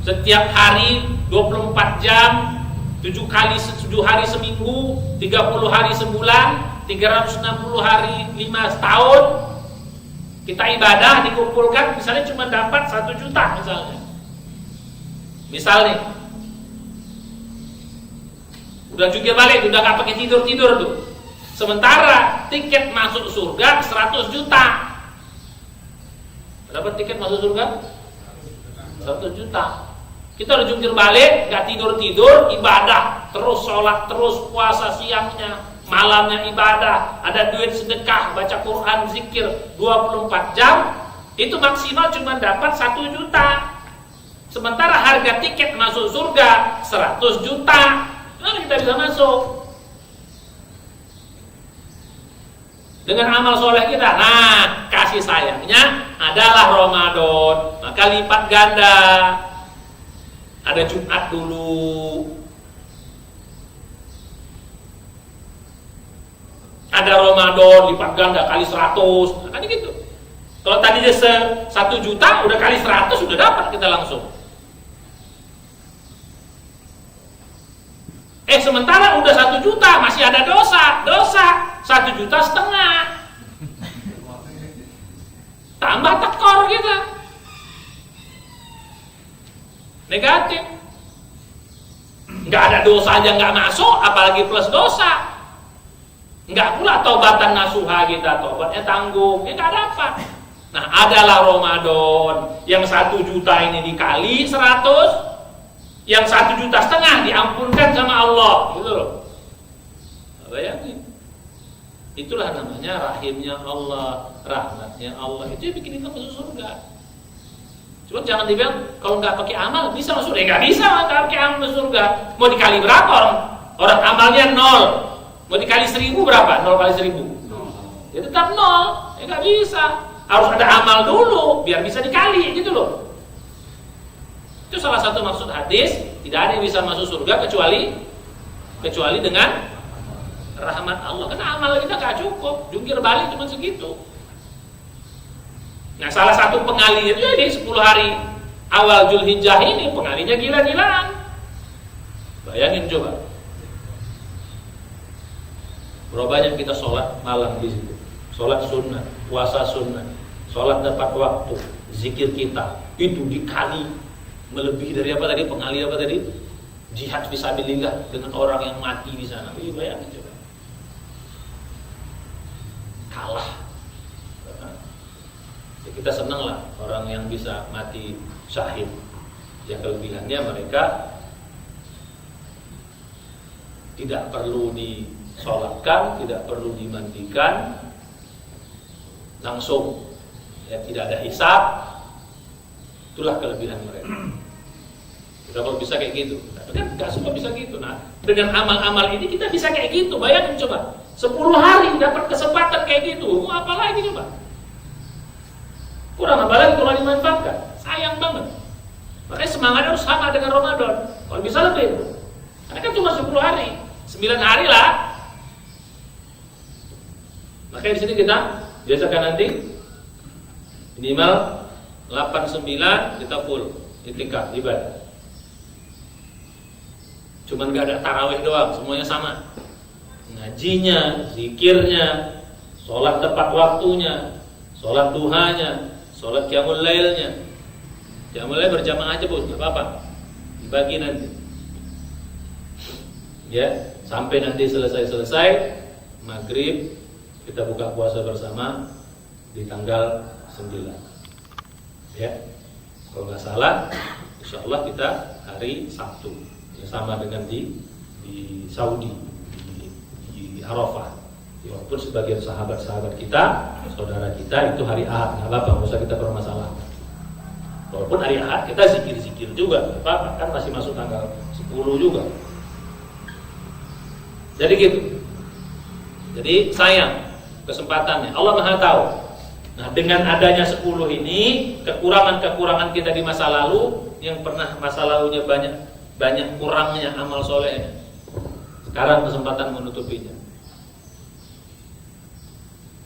setiap hari 24 jam, 7 hari seminggu, 30 hari sebulan, 360 hari 5 tahun, kita ibadah dikumpulkan, misalnya cuma dapat 1 juta misalnya. Misalnya, udah jungkir balik, udah gak pakai tidur-tidur tuh. Sementara tiket masuk surga 100 juta. Berapa tiket masuk surga? 100 juta. Kita udah jungkir balik, gak tidur-tidur, ibadah, terus sholat, terus puasa siangnya, malamnya ibadah, ada duit sedekah, baca Quran, zikir 24 jam, itu maksimal cuma dapat 1 juta. Sementara harga tiket masuk surga 100 juta. Mana kita bisa masuk? Dengan amal soleh kita, nah kasih sayangnya adalah Ramadan, maka lipat ganda. Ada Jumat dulu, ada Ramadan lipat ganda kali 100, nah, kan gitu. Kalau tadi dia 1 juta, udah kali 100 udah dapat kita langsung. Sementara udah 1 juta masih ada dosa 1,5 juta, tambah tekor kita, negatif. Nggak ada dosa aja nggak masuk, apalagi plus dosa. Nggak pula taubatan nasuha kita, taubatnya tanggung, nggak dapat. Nah, adalah Ramadan yang 1 juta ini dikali 100, yang 1,5 juta diampunkan sama Allah, gitu loh. Bayangin. Itulah namanya rahimnya Allah, rahmatnya Allah. Itu yang bikin kita masuk surga. Cuma jangan dibilang kalau nggak pakai amal bisa masuk surga. Nggak bisa nggak pakai amal masuk surga. Mau dikali berapa orang amalnya 0, mau dikali 1000 berapa? 0 kali 1000. Ya tetap 0. Ya nggak bisa. Harus ada amal dulu biar bisa dikali, gitu loh. Itu salah satu maksud hadis, tidak ada yang bisa masuk surga kecuali dengan rahmat Allah. Karena amal kita gak cukup, jungkir balik cuma segitu. Nah, salah satu pengalinya itu di 10 hari awal Zulhijjah ini, pengalinya gila-gilaan. Bayangin coba, berapa banyak kita sholat malam di situ, sholat sunnah, puasa sunnah, sholat tepat waktu, zikir kita itu dikali melebihi dari apa tadi, pengali apa tadi, jihad fisabilillah dengan orang yang mati di sana. Bayangin coba, kalah. Ya, kita senang lah orang yang bisa mati syahid. Yang kelebihannya mereka tidak perlu disolatkan, tidak perlu dimandikan, langsung ya, tidak ada hisab. Itulah kelebihan mereka. Kita kalau bisa kayak gitu, tapi kan nggak semua bisa gitu. Nah, dengan amal-amal ini kita bisa kayak gitu. Bayangin coba, 10 hari dapat kesempatan kayak gitu. Mau apa lagi coba? Kurang apa lagi kalau dimanfaatkan? Sayang banget. Makanya semangatnya harus sama dengan Ramadan. Kalau bisa lebih. Karena kan cuma 10 hari, 9 hari lah. Makanya di sini kita biasakan nanti minimal 8-9 kita full itikaf ibadah. Cuman gak ada tarawih doang, semuanya sama. Ngajinya, zikirnya, sholat tepat waktunya, sholat duhanya, sholat qiyamul lailnya. Qiyamul lail berjamaah aja bos, gak apa-apa, dibagi nanti. Ya, sampai nanti selesai maghrib kita buka puasa bersama di tanggal 9. Ya, kalau nggak salah, insya Allah kita hari Sabtu, ya, sama dengan di Saudi, di Arafah, Walaupun sebagian sahabat-sahabat kita, saudara kita itu hari Ahad, nggak apa-apa, nggak usah kita permasalahkan. Walaupun hari Ahad kita zikir-zikir juga, nggak apa-apa, kan masih masuk tanggal 10 juga. Jadi gitu. Jadi sayang kesempatannya. Allah Maha tahu. Nah, dengan adanya 10 ini, kekurangan-kekurangan kita di masa lalu yang pernah masa lalunya banyak kurangnya amal solehnya. Sekarang kesempatan menutupinya.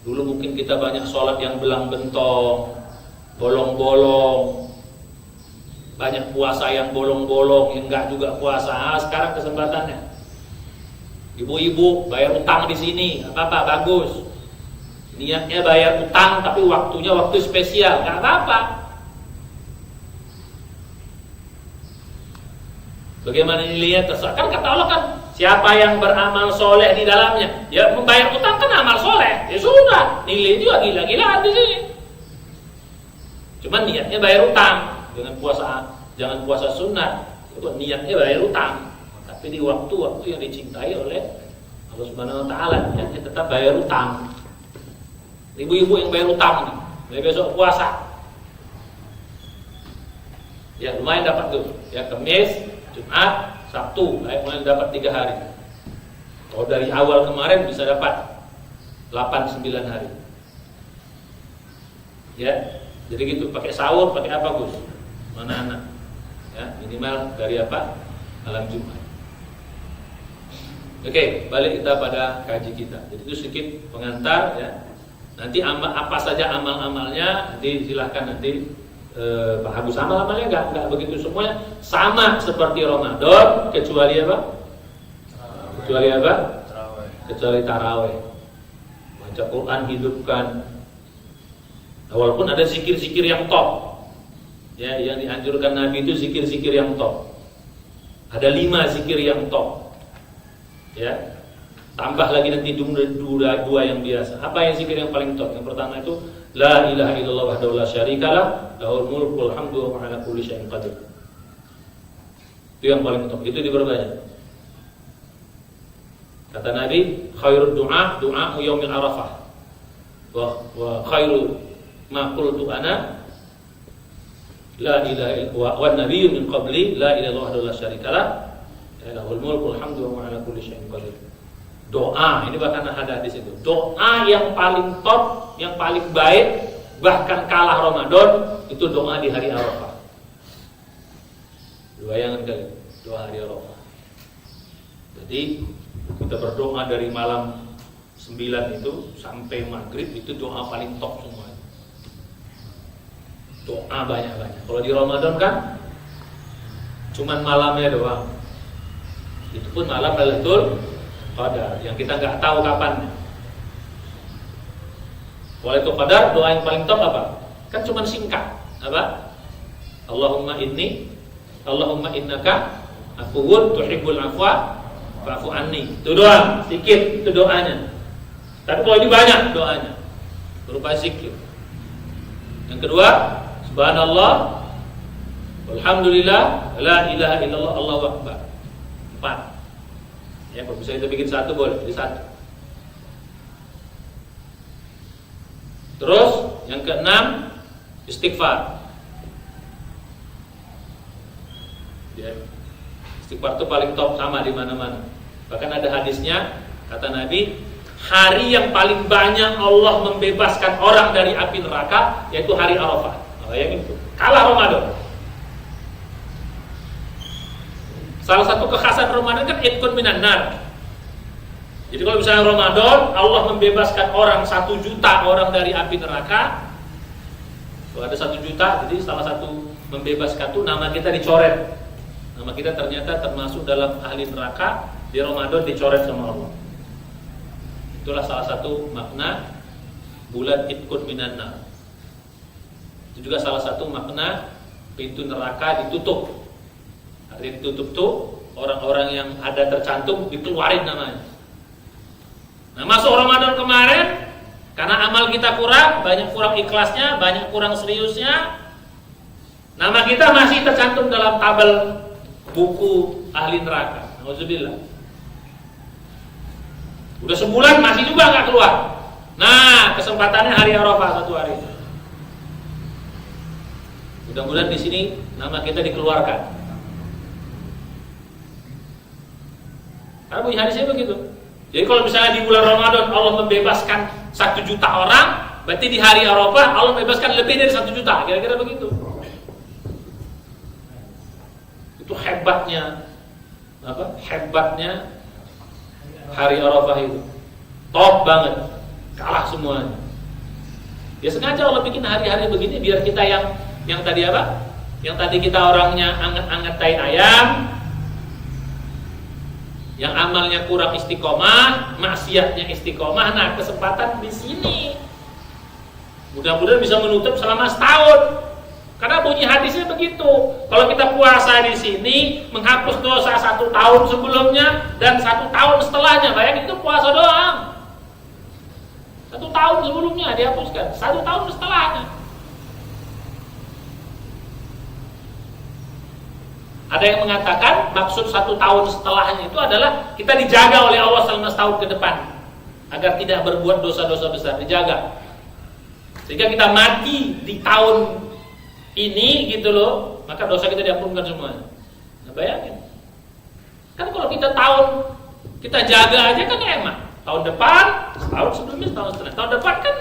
Dulu mungkin kita banyak sholat yang belang bentong, bolong-bolong, banyak puasa yang bolong-bolong, yang enggak juga puasa. Sekarang kesempatannya. Ibu-ibu bayar utang di sini, apa-apa, bagus. Niatnya bayar utang, tapi waktunya waktu spesial, nggak apa-apa. Bagaimana nilainya terserah. Kan kata Allah kan, siapa yang beramal soleh di dalamnya, ya membayar utang kan amal soleh. Ya sudah, nilai juga gila-gilaan di sini. Cuman niatnya bayar utang, jangan puasa sunnah. Itu niatnya bayar utang, tapi di waktu-waktu yang dicintai oleh Allah Subhanahu Wa Taala, niatnya tetap bayar utang. Ibu-ibu yang bayar utang nih, mulai besok puasa. Ya lumayan dapat tuh. Ya Kamis, Jumat, Sabtu, mulai dapat 3 hari. Kalau dari awal kemarin bisa dapat 8-9 hari. Ya, jadi gitu. Pakai sahur, pakai apa Gus? Mana anak? Ya minimal dari apa? Malam Jumat. Oke, balik kita pada kaji kita. Jadi itu sedikit pengantar ya. Nanti apa saja amal-amalnya nanti silahkan nanti Pak Agus. Amal-amalnya enggak begitu semuanya sama seperti Ramadan kecuali apa? Kecuali apa? Kecuali tarawih. Baca Quran hidupkan. Nah, walaupun ada zikir-zikir yang top. Ya, yang dianjurkan Nabi itu zikir-zikir yang top. Ada 5 zikir yang top. Ya. Tambah lagi nanti dua yang biasa. Apa yang zikir yang paling top? Yang pertama itu La ilaha illallah wahdahu la syarikalah lahul mulku wal hamdu wa huwa ala kulli syai'in qadir. Itu yang paling top. Itu diperbanyak. Kata Nabi, khairud du'a yaumil arafah. Wa khairu ma qultu ana la ilaha illallah wa nabiyyu min qabli la ilaha illallah wahdahu la syarikalah lahul mulku wal hamdu wa huwa ala kulli syai'in qadir. Doa, ini bahkan ada di situ. Doa yang paling top, yang paling baik, bahkan kalah Ramadan, itu doa di hari Arafah. Bayangkan kalian, doa hari Arafah. Jadi kita berdoa dari malam 9 itu sampai maghrib, itu doa paling top semua. Doa banyak-banyak. Kalau di Ramadan kan cuman malamnya doang. Itu pun malam Lailatul Qadar yang kita nggak tahu kapan. Lailatul Qadar doa yang paling top apa? Kan cuma singkat. Apa? Allahumma innaka afuwun tuhibbul afwa fa'fu anni. Itu doang, sedikit itu doanya. Tapi kalau ini banyak doanya. Berupa zikir. Yang kedua, subhanallah walhamdulillah la ilaha illallah Allahu akbar. 4. Ya, kalau bisa kita bikin 1 boleh, jadi 1. Terus yang ke-6 istighfar. Ya. Istighfar itu paling top sama di mana-mana. Bahkan ada hadisnya kata Nabi, hari yang paling banyak Allah membebaskan orang dari api neraka yaitu hari Arafah. Bayangin itu. Kalah Ramadan. Salah satu kekhasan Ramadan kan itqun minan nar. Jadi kalau misalnya Ramadan Allah membebaskan orang 1 juta orang dari api neraka. Kalau ada 1 juta, jadi salah satu membebaskan itu nama kita dicoret. Nama kita ternyata termasuk dalam ahli neraka. Di Ramadan dicoret sama Allah. Itulah salah satu makna bulan itqun minan nar. Itu juga salah satu makna pintu neraka ditutup. Artinya ditutup tuh orang-orang yang ada tercantum dikeluarin namanya. Nah, masuk Ramadan kemarin karena amal kita kurang, banyak kurang ikhlasnya, banyak kurang seriusnya. Nama kita masih tercantum dalam tabel buku ahli neraka. Nauzubillah. Udah sebulan masih juga nggak keluar. Nah, kesempatannya hari Arafah 1 hari. Mudah-mudahan di sini nama kita dikeluarkan. Karena bunyi hadisnya begitu. Jadi kalau misalnya di bulan Ramadan Allah membebaskan 1 juta orang, berarti di hari Arafah Allah membebaskan lebih dari 1 juta. Kira-kira begitu. Itu hebatnya hebatnya hari Arafah itu. Top banget. Kalah semuanya. Ya sengaja Allah bikin hari-hari begini biar kita yang tadi apa? Yang tadi kita orangnya anget-anget tai ayam, yang amalnya kurang istiqomah, maksiatnya istiqomah. Nah, kesempatan di sini mudah-mudahan bisa menutup selama setahun. Karena bunyi hadisnya begitu. Kalau kita puasa di sini menghapus dosa 1 tahun sebelumnya dan 1 tahun setelahnya. Bayangin itu puasa doang. 1 tahun sebelumnya dihapuskan, 1 tahun setelahnya. Ada yang mengatakan maksud 1 tahun setelahnya itu adalah kita dijaga oleh Allah selama setahun ke depan agar tidak berbuat dosa-dosa besar, dijaga. Sehingga kita mati di tahun ini gitu loh, maka dosa kita diampunkan semuanya. Nah, bayangin. Kan kalau kita kita jaga aja kan emak. Tahun depan, setahun sebelumnya, setahun setelah. Tahun depan kan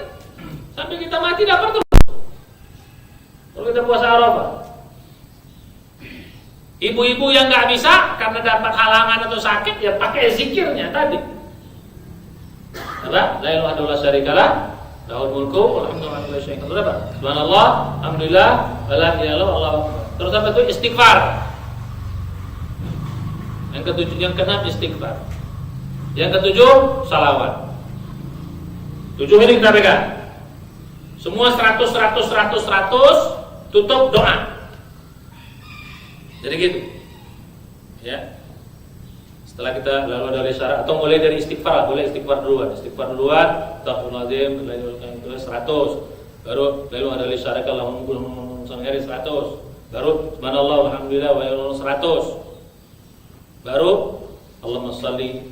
sampai kita mati dapat terus. Kalau kita puasa Arafah. Ibu-ibu yang nggak bisa karena dapat halangan atau sakit ya pakai zikirnya tadi. Apa? La ilaha illallah syarikalah, lahul mulku wa lahul hamdu wa syai'un. Berapa? Subhanallah, alhamdulillah, wa la ilaha illallah. Terus apa itu istighfar. Yang ketujuh, yang keenam istighfar. Yang ketujuh salawat. 7 ini kita pegang. Semua 100 tutup doa. Jadi gitu. Ya. Setelah kita lalu dari syarat atau mulai dari istighfar, boleh istighfar duluan. Istighfar duluan, astagfirullahaladzim, 100. Baru lalu ada syarat kalau ngomong 100. Baru subhanallah walhamdulillah wa 100. Baru Allahumma shalli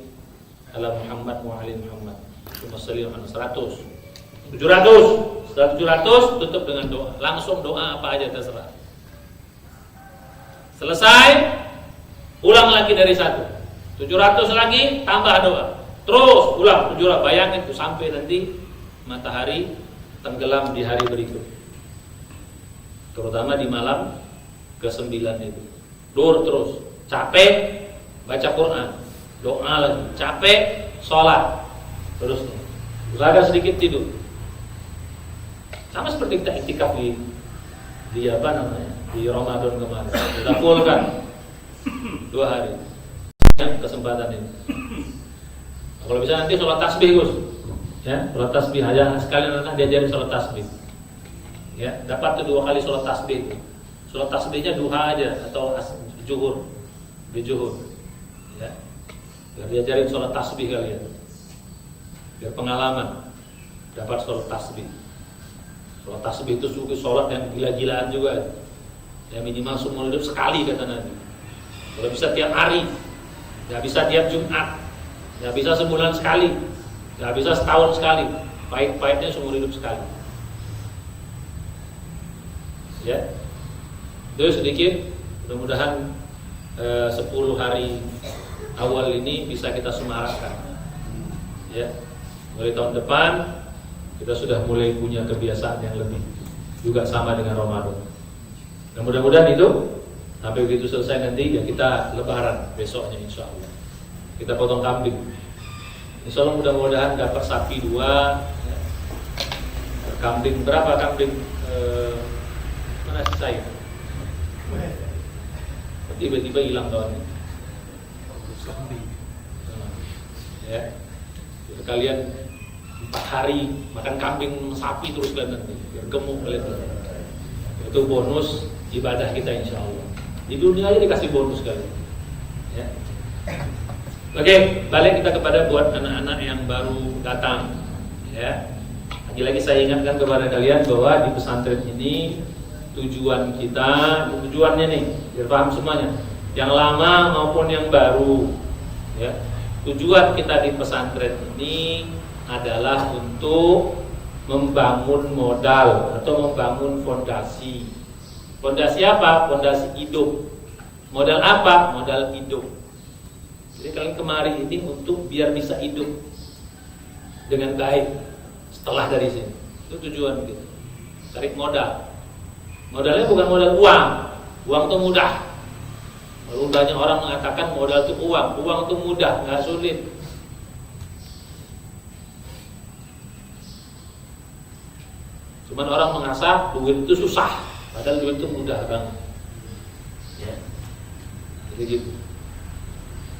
ala Muhammad wa ali Muhammad. Allahumma shalli ala 100. 700. Setelah 700 tutup dengan doa. Langsung doa apa aja terserah. Selesai, ulang lagi dari 1. 700 lagi, tambah doa. Terus ulang 700. Bayangin itu sampai nanti matahari tenggelam di hari berikut. Terutama di malam ke-9 itu. Dur terus, capek baca Quran, doa lagi, capek sholat, terus agak sedikit tidur. Sama seperti kita iktikaf di apa namanya? Di Ramadan kemarin. Kita full kan 2 hari. Kesempatan ini. Kalau bisa nanti sholat tasbih Gus. Ya, sholat tasbih aja sekalian anak diajarin sholat tasbih. Ya, dapat tuh 2 kali sholat tasbih. Sholat tasbihnya duha aja atau zuhur. Di zuhur. Ya. Biar diajarin sholat tasbih kalian. Biar pengalaman dapat sholat tasbih. Sholat tasbih itu sholat yang gila-gilaan juga. Ya minimal seumur hidup sekali kata Nabi. Kalau bisa tiap hari, nggak bisa tiap Jumat, nggak bisa sebulan sekali, nggak bisa setahun sekali. Pahit-pahitnya seumur hidup sekali. Ya, itu sedikit. Mudah-mudahan 10 hari awal ini bisa kita semarakkan. Ya, mulai tahun depan kita sudah mulai punya kebiasaan yang lebih, juga sama dengan Ramadan. Dan mudah-mudahan itu sampai begitu selesai nanti ya kita lebaran besoknya insya Allah. Kita potong kambing. Insya Allah mudah-mudahan dapat sapi 2 ya. Kambing berapa kambing? Mana sih saya? Tiba-tiba hilang kawannya. Ya. Jadi kalian 4 hari makan kambing sapi terus kan nanti biar gemuk kalian. Itu bonus ibadah kita insya Allah. Di dunia aja dikasih bonus kali. Ya. Oke, balik kita kepada buat anak-anak yang baru datang. Ya. Lagi-lagi saya ingatkan kepada kalian bahwa di pesantren ini tujuannya nih, biar paham semuanya. Yang lama maupun yang baru. Ya. tujuan kita di pesantren ini adalah untuk membangun modal atau membangun fondasi. Fondasi apa? Fondasi hidup. Modal apa? Modal hidup. Jadi kalian kemari ini untuk biar bisa hidup dengan baik setelah dari sini. Itu tujuan kita. Cari modal. Modalnya bukan modal uang. Uang itu mudah. Lalu banyak orang mengatakan modal itu uang. Uang itu mudah, nggak sulit. Cuman orang mengasah duit itu susah, padahal duit itu mudah banget. Ya. Jadi gitu.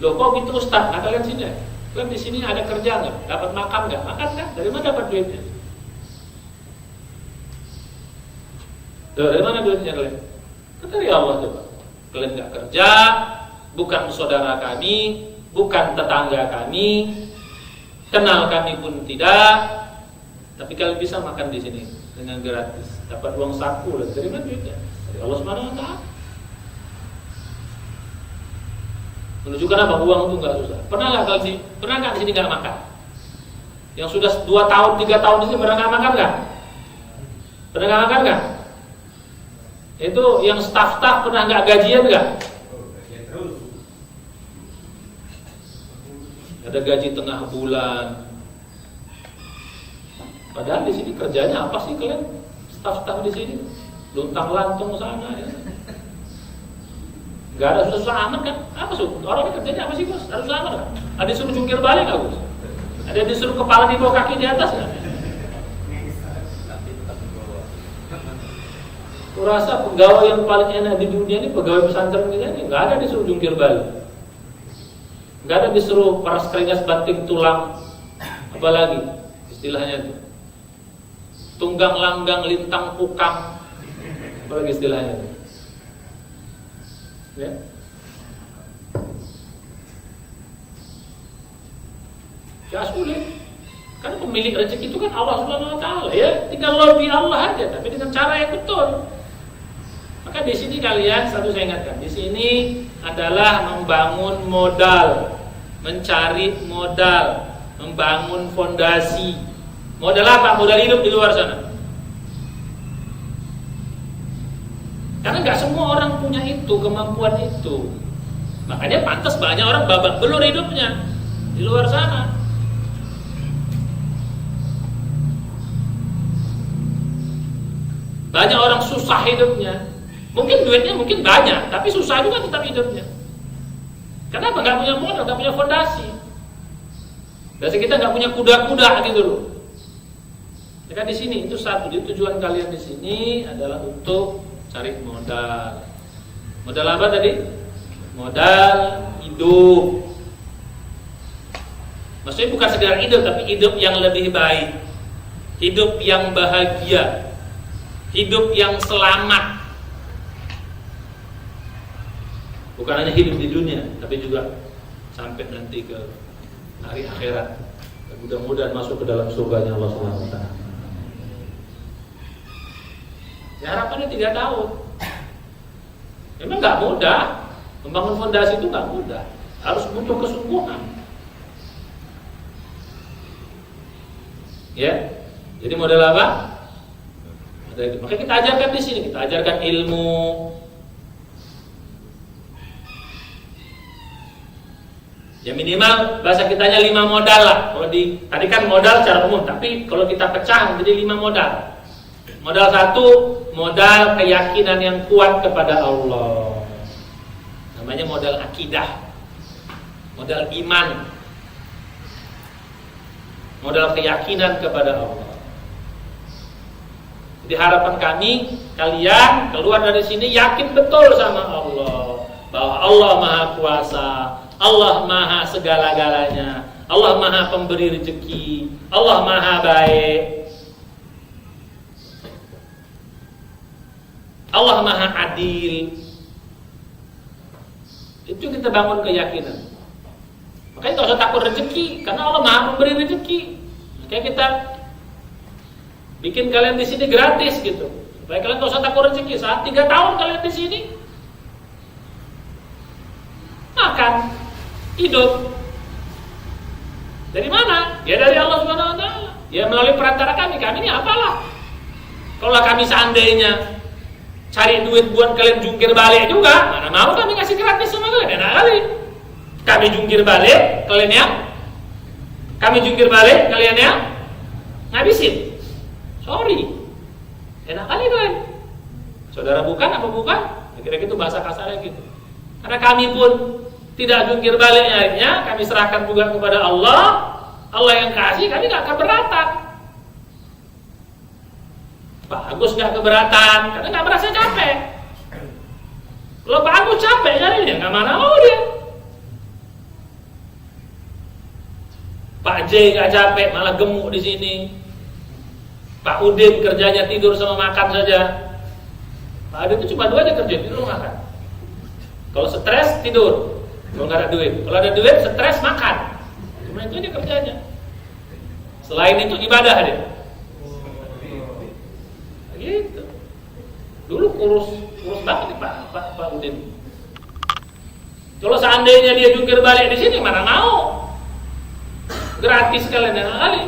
Loh kok gitu Ustaz? Nah kalian sini, kalian di sini ada kerja nggak? Dapat makan nggak? Makan kan? Dari mana dapat duitnya? Dari mana duitnya kalian? Kan dari Allah coba. Kalian nggak kerja, bukan saudara kami, bukan tetangga kami, kenal kami pun tidak, tapi kalian bisa makan di sini dengan gratis, dapat uang saku. Dari mana duitnya? Dari Allah Subhanahu Wa Taala. Menunjukkan apa? Uang itu nggak susah. Pernah nggak di sini nggak makan? Yang sudah 2 tahun, 3 tahun di sini pernah nggak makan nggak? Pernah nggak makan nggak? Itu yang staff pernah nggak gajian nggak? Ada gaji tengah bulan. Padahal di sini kerjanya apa sih kalian? Staff di sini luntang lantung sana ya. Gak ada susah amat kan? Apa sih? Orang ini kerjanya apa sih bos? Harus amat kan? Ada disuruh jungkir balik nggak bos? Ada disuruh kepala di bawah kaki di atas nggak? Kurasa pegawai yang paling enak di dunia ini pegawai pesantren kita ini nggak ada disuruh jungkir balik, nggak ada disuruh paras keringas banting tulang, apalagi istilahnya itu tunggang langgang lintang pukang, apalagi istilahnya itu. Ya. Ya sulit. Karena pemilik rezeki itu kan Allah Subhanahu Wa Taala ya. Tinggal lobby Allah aja, tapi dengan cara yang betul. Maka di sini kalian satu saya ingatkan, di sini adalah membangun modal, mencari modal, membangun fondasi. Modal apa? Modal hidup di luar sana. Karena nggak semua orang punya itu, kemampuan itu. Makanya pantas banyak orang babak belur hidupnya di luar sana. Banyak orang susah hidupnya. Mungkin duitnya mungkin banyak, tapi susah juga tetap hidupnya. Kenapa? Nggak punya modal, nggak punya fondasi. Biasa kita nggak punya kuda-kuda gitu loh. Maka di sini itu satu. Jadi tujuan kalian di sini adalah untuk cari modal. Modal apa tadi? Modal hidup. Maksudnya bukan sekedar hidup, tapi hidup yang lebih baik, hidup yang bahagia, hidup yang selamat. Bukan hanya hidup di dunia, tapi juga sampai nanti ke hari akhirat. Mudah-mudahan masuk ke dalam surganya Allah Subhanahu Wa Taala. Ya harapannya 3 tahun. Memang nggak mudah. Membangun fondasi itu nggak mudah. Harus butuh kesungguhan. Ya. Jadi modal apa? Modal itu. Makanya kita ajarkan di sini. Kita ajarkan ilmu. Ya minimal bahasa kitanya 5 modal lah. Kalau tadi kan modal secara umum, tapi kalau kita pecah menjadi 5 modal. Modal 1, modal keyakinan yang kuat kepada Allah. Namanya modal akidah. Modal iman. Modal keyakinan kepada Allah. Jadi harapan kami, kalian keluar dari sini yakin betul sama Allah, bahwa Allah Maha Kuasa, Allah Maha segala-galanya, Allah Maha pemberi rezeki, Allah Maha baik, Allah Maha adil. Itu kita bangun keyakinan. Makanya tidak usah takut rezeki, karena Allah Maha memberi rezeki. Makanya kita bikin kalian di sini gratis gitu, supaya kalian tidak usah takut rezeki. Saat 3 tahun kalian di sini, makan, hidup, Ya melalui perantara kami ini apalah. Kalau kami seandainya cari duit buat kalian jungkir balik juga, mana mau kami kasih gratis sama kalian, enak kali. Kami jungkir balik, kalian yang ngabisin. Sorry, enak kali kalian. Saudara bukan apa bukan? Kira-kira itu bahasa kasarnya gitu. Karena kami pun tidak jungkir balik akhirnya, kami serahkan juga kepada Allah. Allah yang kasih, kami gak keberatan. Pak Agus gak keberatan, karena gak merasa capek. Kalau Pak Agus capek nyarinya, gak mau dia. Pak J gak capek, malah gemuk di sini. Pak Udin kerjanya tidur sama makan saja. Pak Udin itu cuma 2 aja kerja, tidur makan. Kalau stres tidur, kalau gak ada duit. Kalau ada duit stres makan. Cuma itu aja kerjanya. Selain itu ibadah dia. Gitu. Dulu kurus banget Pak Udin. Kalau seandainya dia jungkir balik di sini, mana mau? Gratis kalian kali.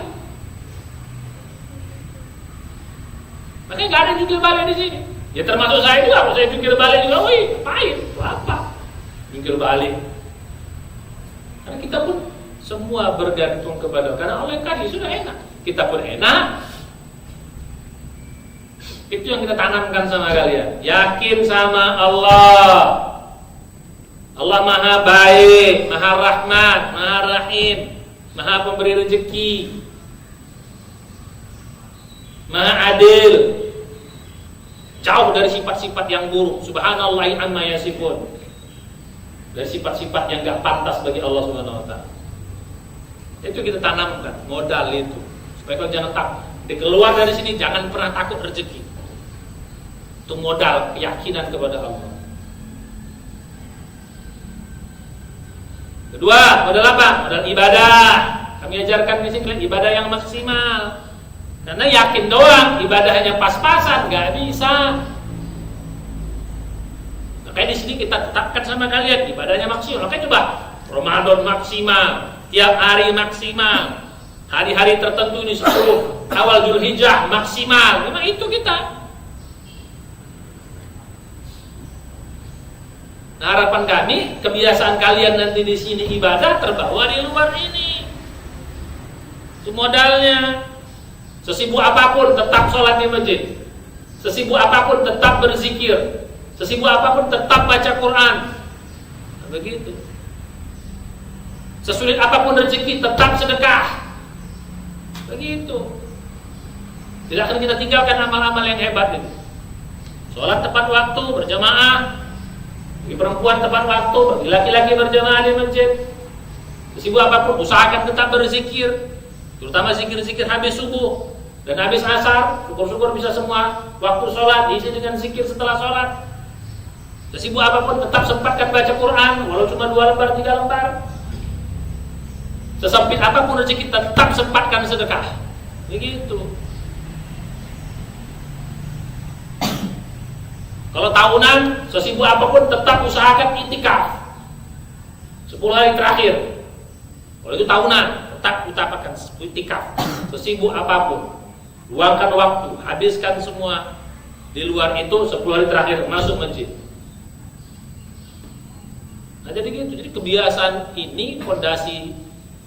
Makanya nggak ada jungkir balik di sini. Ya termasuk saya juga, kalau saya jungkir balik juga, wih, pahit. Apa? Jungkir balik. Karena kita pun semua bergantung kepada, karena Allah yang kasih sudah enak. Kita pun enak. Itu yang kita tanamkan sama kalian. Yakin sama Allah. Allah Maha Baik, Maha Rahmat, Maha Rahim, Maha Pemberi rezeki, Maha Adil. Jauh dari sifat-sifat yang buruk. Subhanallahi amma yasifun. Dari sifat-sifat yang gak pantas bagi Allah Subhanahu wa taala. Itu kita tanamkan modal itu. Supaya kalau jangan takut, keluar dari sini jangan pernah takut rezeki. Itu modal keyakinan kepada Allah. Kedua, modal apa? Modal ibadah. Kami ajarkan di sini ibadah yang maksimal. Karena yakin doang, ibadahnya pas-pasan gak bisa. Makanya di sini kita tetapkan sama kalian ibadahnya maksimal. Makanya coba Ramadan maksimal, tiap hari maksimal. Hari-hari tertentu ini 10 awal Zulhijjah maksimal. Memang itu kita. Nah, harapan kami, kebiasaan kalian nanti di sini ibadah terbawa di luar ini. Itu modalnya. Sesibuk apapun tetap sholat di masjid. Sesibuk apapun tetap berzikir. Sesibuk apapun tetap baca Quran. Begitu. Sesulit apapun rezeki tetap sedekah. Begitu. Tidak akan kita tinggalkan amal-amal yang hebat ini. Sholat tepat waktu, berjamaah. Bagi perempuan tepat waktu, bagi laki-laki berjamaah di masjid. Sesibuk apapun, usahakan tetap berzikir. Terutama zikir-zikir habis subuh dan habis asar. Syukur-syukur bisa semua waktu sholat diisi dengan zikir setelah sholat. Sesibuk apapun tetap sempatkan baca Quran, walau cuma 2 lembar, 3 lembar. Sesempit apapun rezeki tetap sempatkan sedekah. Begitu. Kalau tahunan, sesibuk apapun tetap usahakan iktikaf 10 hari terakhir. Kalau itu tahunan, tetap utamakan iktikaf sesibuk apapun. Luangkan waktu, habiskan semua. Di luar itu 10 hari terakhir masuk masjid. Nah, jadi gitu. Jadi kebiasaan ini, fondasi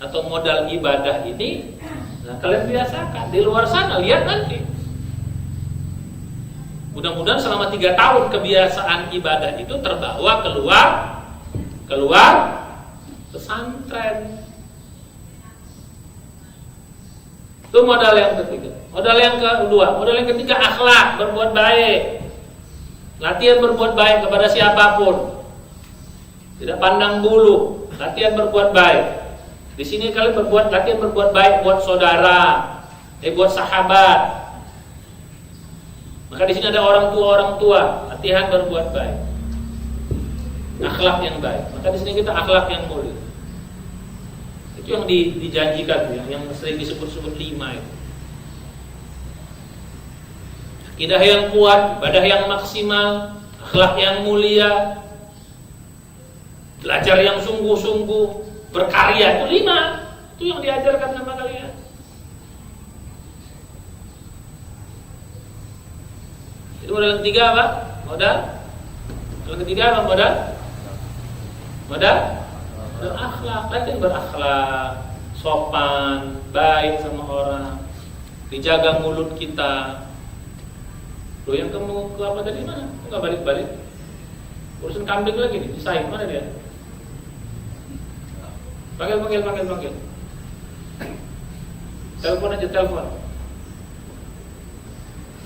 atau modal ibadah ini, nah kalian biasakan. Di luar sana lihat nanti. Mudah-mudahan selama 3 tahun kebiasaan ibadah itu terbawa keluar pesantren. Itu modal yang ketiga. Modal yang kedua, modal yang ketiga akhlak, berbuat baik. Latihan berbuat baik kepada siapapun. Tidak pandang bulu, latihan berbuat baik. Di sini kalian latihan berbuat baik buat saudara, buat sahabat. Maka di sini ada orang tua, latihan berbuat baik. Akhlak yang baik. Maka di sini kita akhlak yang mulia. Itu yang dijanjikan, yang sering disebut-sebut 5 itu. Akidah yang kuat, ibadah yang maksimal, akhlak yang mulia, belajar yang sungguh-sungguh, berkarya, itu 5. Itu yang diajarkan sama kalian. modal yang ketiga apa? Modal yang ketiga apa? Modal akhlak. Latihan berakhlak, sopan, baik sama orang, dijaga mulut kita. Loh, yang kamu ke apa tadi mana? Enggak balik-balik. Urusan kambing lagi nih, disaing mana dia? Panggil. Telepon aja, telepon.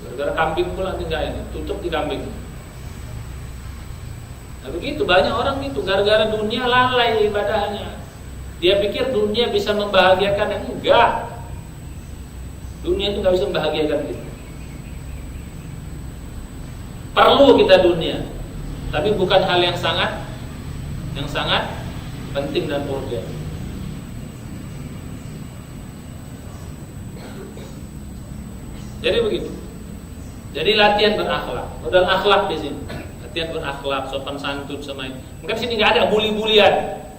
Gara-gara kambing pula tinggal ini, tutup di kambing. Nah begitu, banyak orang gitu, gara-gara dunia lalai ibadahnya. Dia pikir dunia bisa membahagiakan, enggak. Dunia itu nggak bisa membahagiakan kita. Perlu kita dunia, tapi bukan hal yang sangat penting dan urgen. Jadi begitu. Jadi latihan berakhlak, modal akhlak di sini. Latihan berakhlak, sopan santun sama ini. Mungkin di sini nggak ada bully-bulian,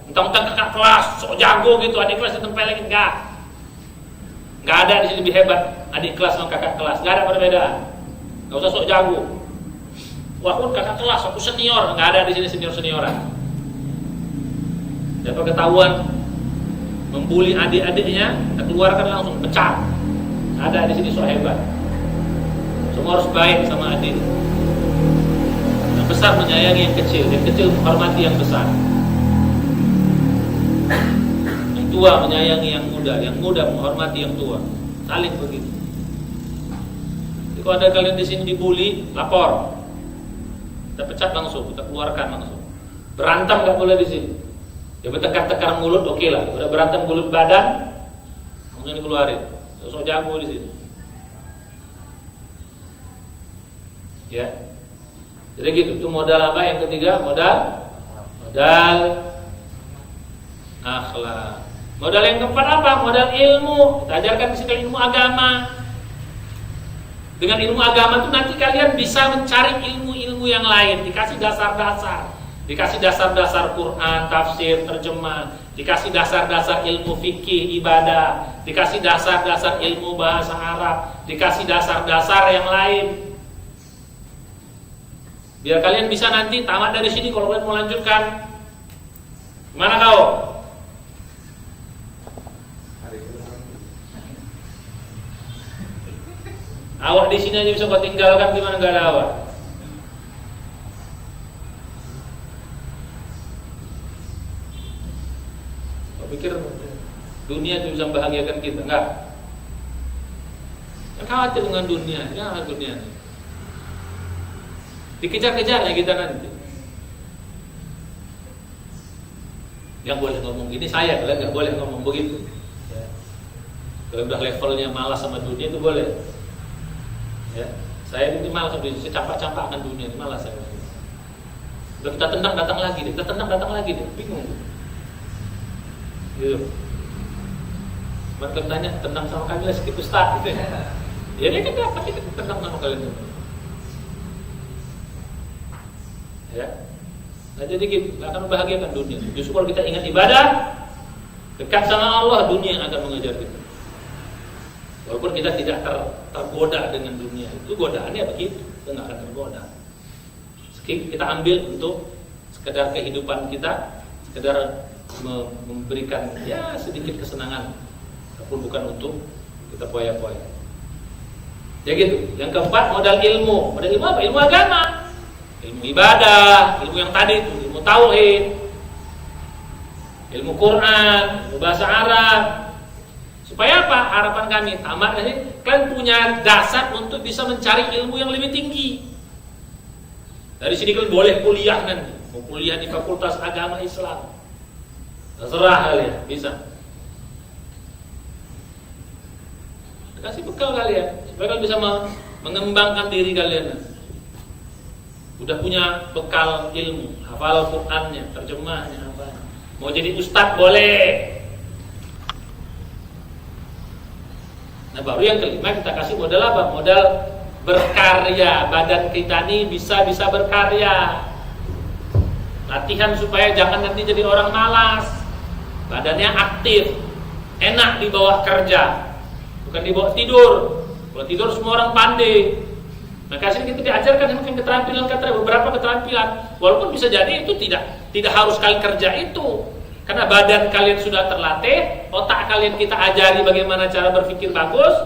entang-entang kakak kelas, sok jago gitu, adik kelas ditempelin, enggak. Nggak ada di sini lebih hebat adik kelas sama kakak kelas, nggak ada perbedaan. Nggak usah sok jago. Wah, aku kakak kelas, aku senior, nggak ada di sini senior-senioran. Dapat ketahuan membuli adik-adiknya, kita keluarkan langsung pecat. Ada di sini sok hebat. Semua harus baik sama adik. Yang besar menyayangi yang kecil menghormati yang besar. Yang tua menyayangi yang muda menghormati yang tua. Saling begitu. Jadi kalau ada kalian di sini dibully, lapor. Kita pecat langsung, kita keluarkan langsung. Berantem nggak boleh di sini. Ya bertekar-tekar mulut oke lah. Udah berantem mulut badan, langsung dikeluarin. Sok jago di sini. Ya. Jadi gitu. Itu modal apa? Yang ketiga modal akhlak. Modal yang keempat apa? Modal ilmu. Kita ajarkan di sini ilmu agama. Dengan ilmu agama itu nanti kalian bisa mencari ilmu-ilmu yang lain. Dikasih dasar-dasar. Dikasih dasar-dasar Quran, tafsir, terjemah. Dikasih dasar-dasar ilmu fikih, ibadah. Dikasih dasar-dasar ilmu bahasa Arab. Dikasih dasar-dasar yang lain. Biar kalian bisa nanti tamat dari sini. Kalau kalian mau lanjutkan, gimana kau? Awak di sini aja bisa kau tinggalkan, gimana nggak ada awak? Kau pikir dunia itu bisa membahagiakan kita? Enggak. Jangan khawatir dengan dunia, jangan dunia. Dikejar-kejarnya kita nanti. Yang boleh ngomong gini saya, kalian nggak boleh ngomong begitu. Kalau udah levelnya malas sama dunia itu boleh. Ya, saya ini malas sama dunia, saya campak-campakkan dunia, ini malas saya. Udah kita tendang datang lagi, bingung. Gitu. Mereka tanya tendang sama kami lah sedikit Ustaz gitu ya. Ya dia kan dapat kita tendang sama kalian. Ya. Nah jadi gitu, gak akan membahagiakan dunia. Justru kalau kita ingat ibadah, dekat sama Allah, dunia yang akan mengejar kita. Walaupun kita tidak tergoda dengan dunia, itu godaannya begitu, kita nggak akan tergoda. Kita ambil untuk sekedar kehidupan kita, sekedar memberikan ya sedikit kesenangan, walaupun bukan untuk kita poya-poya. Ya gitu. Yang keempat modal ilmu. Modal ilmu apa? Ilmu agama, ilmu ibadah, ilmu yang tadi itu, ilmu tauhid, ilmu Quran, ilmu bahasa Arab. Supaya apa? Harapan kami tamat ini kalian punya dasar untuk bisa mencari ilmu yang lebih tinggi. Dari sini kalian boleh kuliah nanti, mau kuliah di Fakultas Agama Islam, terserah kalian, bisa. Kasih bekal kalian, supaya kalian bisa mengembangkan diri kalian. Udah punya bekal ilmu, hafal Qurannya, terjemahnya apa. Mau jadi ustadz boleh. Nah baru yang kelima kita kasih modal apa? Modal berkarya. Badan kita ini bisa berkarya. Latihan supaya jangan nanti jadi orang malas. Badannya aktif, enak di bawah kerja, bukan di bawah tidur. Kalau tidur semua orang pandai. Maka sini kita diajarkan mungkin beberapa keterampilan. Walaupun bisa jadi itu tidak harus kalian kerja itu. Karena badan kalian sudah terlatih, otak kalian kita ajari bagaimana cara berpikir bagus,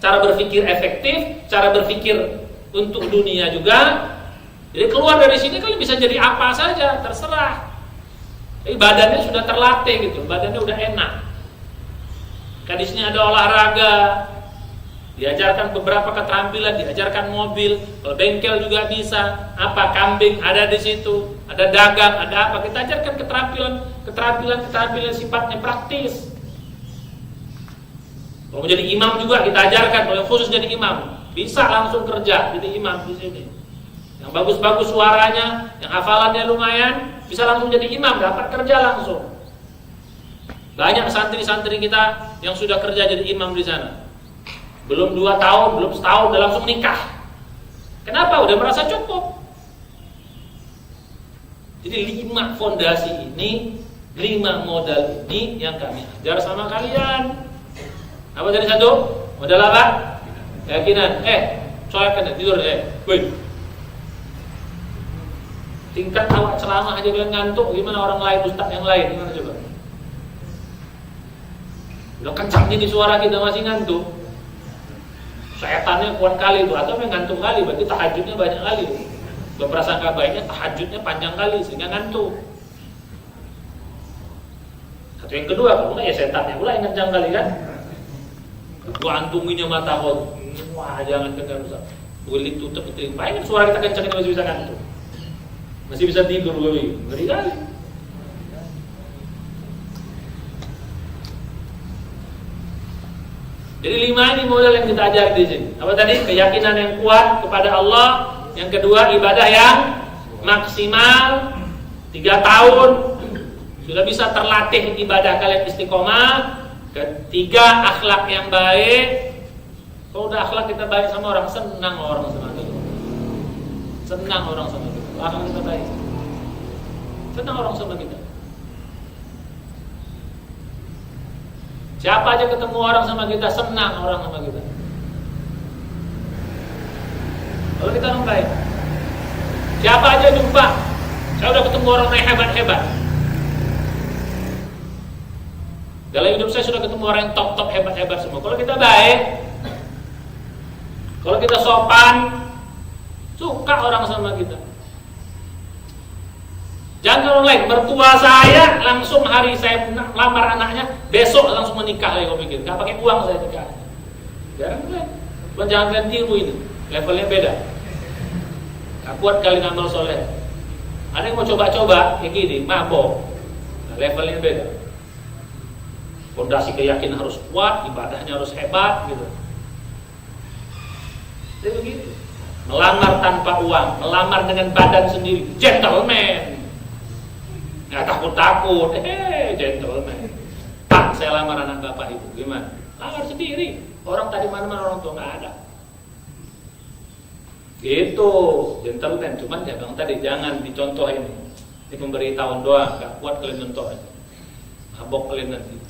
cara berpikir efektif, cara berpikir untuk dunia juga. Jadi keluar dari sini kalian bisa jadi apa saja, terserah. Jadi badannya sudah terlatih gitu, badannya udah enak. Kan di sini ada olahraga, diajarkan beberapa keterampilan, diajarkan mobil, kalau bengkel juga bisa, apa kambing ada di situ, ada dagang, ada apa, kita ajarkan keterampilan sifatnya praktis. Kalau mau jadi imam juga kita ajarkan, kalau khusus jadi imam, bisa langsung kerja jadi imam di sini. Yang bagus-bagus suaranya, yang hafalannya lumayan, bisa langsung jadi imam, dapat kerja langsung. Banyak santri-santri kita yang sudah kerja jadi imam di sana. Belum 2 tahun, belum setahun, udah langsung nikah. Kenapa? Udah merasa cukup. Jadi 5 fondasi ini, 5 modal ini yang kami ajar sama kalian. Apa tadi satu? Modal apa? Keyakinan. Coyakkan tidur woi. Tingkat awak ceramah aja kalian ngantuk, gimana orang lain, ustaz yang lain, gimana coba? Udah kencang ini suara kita masih ngantuk. Setannya kuat kali itu, atau memang ngantuk kali, berarti tahajudnya banyak kali. Berprasangka baiknya tahajudnya panjang kali sehingga ngantuk. Atau yang kedua, kalau enggak ya setannya pula yang kencang kali kan. Gua antuminya mata kau. Wah, jangan kencang Ustaz. Boleh tutup telinga. Paling suara kita kencang kita masih bisa ngantuk. Masih bisa tidur gue. Ngeri kali. Jadi 5 ini modal yang kita ajar di sini. Apa tadi? Keyakinan yang kuat kepada Allah. Yang kedua, ibadah yang maksimal 3 tahun. Sudah bisa terlatih ibadah kalian istiqomah. Ketiga, akhlak yang baik. Kalau udah akhlak kita baik sama orang, senang orang sama kita. Senang orang sama kita. Akhlak kita baik. Senang orang sama kita. Siapa aja ketemu orang sama kita, senang orang sama kita. Kalau kita orang baik. Siapa aja jumpa, saya udah ketemu orang yang hebat-hebat. Dalam hidup saya sudah ketemu orang yang top-top, hebat-hebat semua. Kalau kita baik, kalau kita sopan, suka orang sama kita. Jangan orang lain, mertua saya langsung hari saya lamar anaknya, besok langsung menikah lagi kau pikir. Gak pakai uang saya nikah. Jangan kalian tiru ini, levelnya beda. Gak kuat kalian amal soleh. Ada yang mau coba-coba kayak gini, mabok. Nah, levelnya beda. Fondasi keyakinan harus kuat, ibadahnya harus hebat gitu. Jadi begitu. Melamar tanpa uang, melamar dengan badan sendiri, gentleman. Nggak takut-takut, gentleman. Pak, saya lamar anak bapak ibu, gimana? Lamar sendiri. Orang tadi mana-mana orang tua nggak ada. Gitu, gentleman. Cuman ya bang tadi jangan dicontohin. Ini pemberitahuan doang, nggak kuat kalian contohin. Mabok kalian nanti.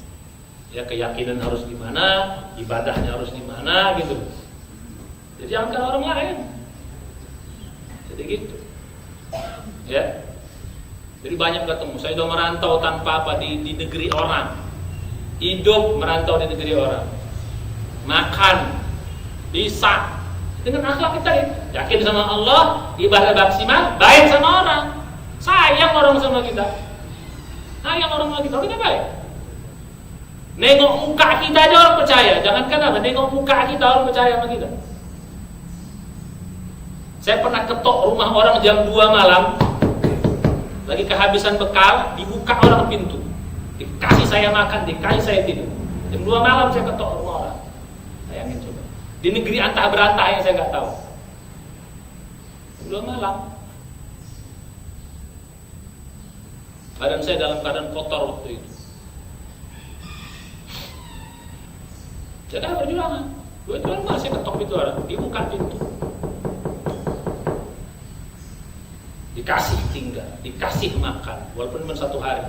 Ya keyakinan harus gimana, ibadahnya harus gimana gitu. Jadi jangan ke orang lain. Jadi gitu. Ya. Jadi banyak ketemu. Saya sudah merantau tanpa apa di negeri orang. Hidup merantau di negeri orang. Makan bisa dengan akhlak kita yakin sama Allah, ibadah maksimal, baik sama orang. Sayang orang sama kita. Sayang orang sama kita, kita baik. Nengok muka kita aja orang percaya. Jangankan apa, nengok muka kita orang percaya sama kita. Saya pernah ketok rumah orang jam 2 malam. Lagi kehabisan bekal, dibuka orang pintu. Dikasih saya makan, dikasih saya tidur. Jam 2 malam saya ketok rumah orang. Bayangin coba. Di negeri antah berantah yang saya nggak tahu. Jam 2 malam. Badan saya dalam keadaan kotor waktu itu. Saya kan perjuangan. 2 malam saya ketok pintu orang, dibuka pintu. Dikasih tinggal, dikasih makan, walaupun cuma 1 hari.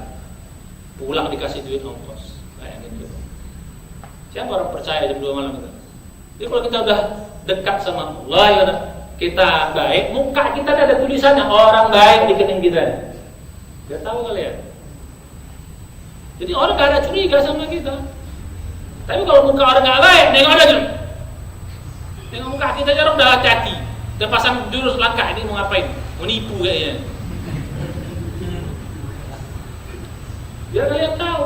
Pulang dikasih duit ongkos. Bayangin coba. Siapa orang percaya jam 2 malam itu? Jadi kalau kita udah dekat sama Allah, ya, kita baik, muka kita ada tulisannya orang baik di kening kita. Gak tahu kalian. Jadi orang gak ada curiga sama kita. Tapi kalau muka orang gak baik, nengok ada dulu. Nengok muka kita jarang udah hati-hati. Udah pasang jurus langkah, ini mau ngapain? Mau nipu kayaknya. Biar kalian tahu.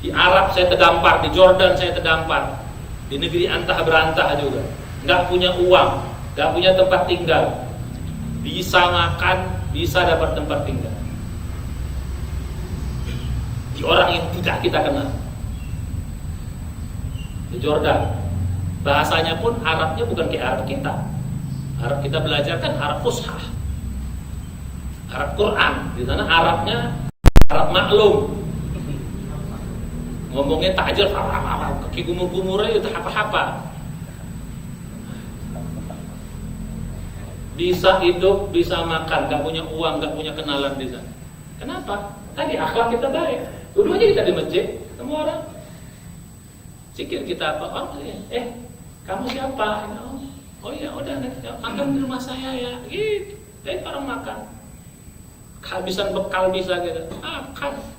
Di Arab saya terdampar, di Jordan saya terdampar, di negeri antah berantah juga. Nggak punya uang, nggak punya tempat tinggal, bisa makan, bisa dapat tempat tinggal. Di orang yang tidak kita kenal. Di Jordan, bahasanya pun Arabnya bukan kayak Arab kita. Arab kita belajar kan Arab Fushah, Arab Quran. Di sana Arabnya Arab maklum. Ngomongnya tajir, kaki gumur-gumurnya itu apa-apa. Bisa hidup, bisa makan, gak punya uang, gak punya kenalan di sana. Kenapa? Tadi akhlak kita baik. Dulu-duanya kita di masjid, ketemu orang. Sikir kita apa? Oh, kamu siapa? Oh iya, udah makan di rumah saya ya. Gitu. Jadi orang makan. Kehabisan bekal bisa gitu. Makan.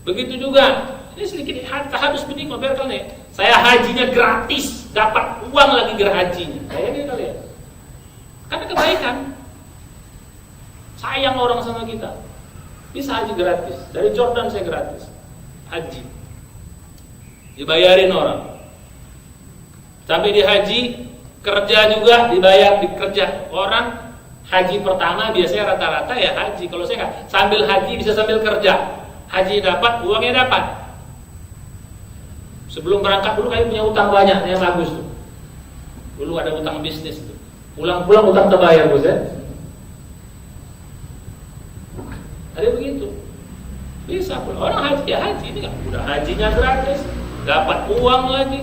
Begitu juga, ini sedikit harus benih biar kalian. Saya hajinya gratis, dapat uang lagi hajinya. Kayaknya kalian. Karena kebaikan. Sayang orang sama kita. Bisa haji gratis. Dari Jordan saya gratis. Haji. Dibayarin orang. Sampai di haji, kerja juga dibayar, dikerja orang. Haji pertama biasanya rata-rata ya haji. Kalau saya nggak, sambil haji bisa sambil kerja. Haji dapat, uangnya dapat. Sebelum berangkat dulu kayak punya utang banyak, yang bagus tuh. Dulu ada utang bisnis tuh. Pulang-pulang utang terbayar, bos ya. Ada begitu. Bisa pula. Orang haji ya haji ini kan udah hajinya gratis, dapat uang lagi.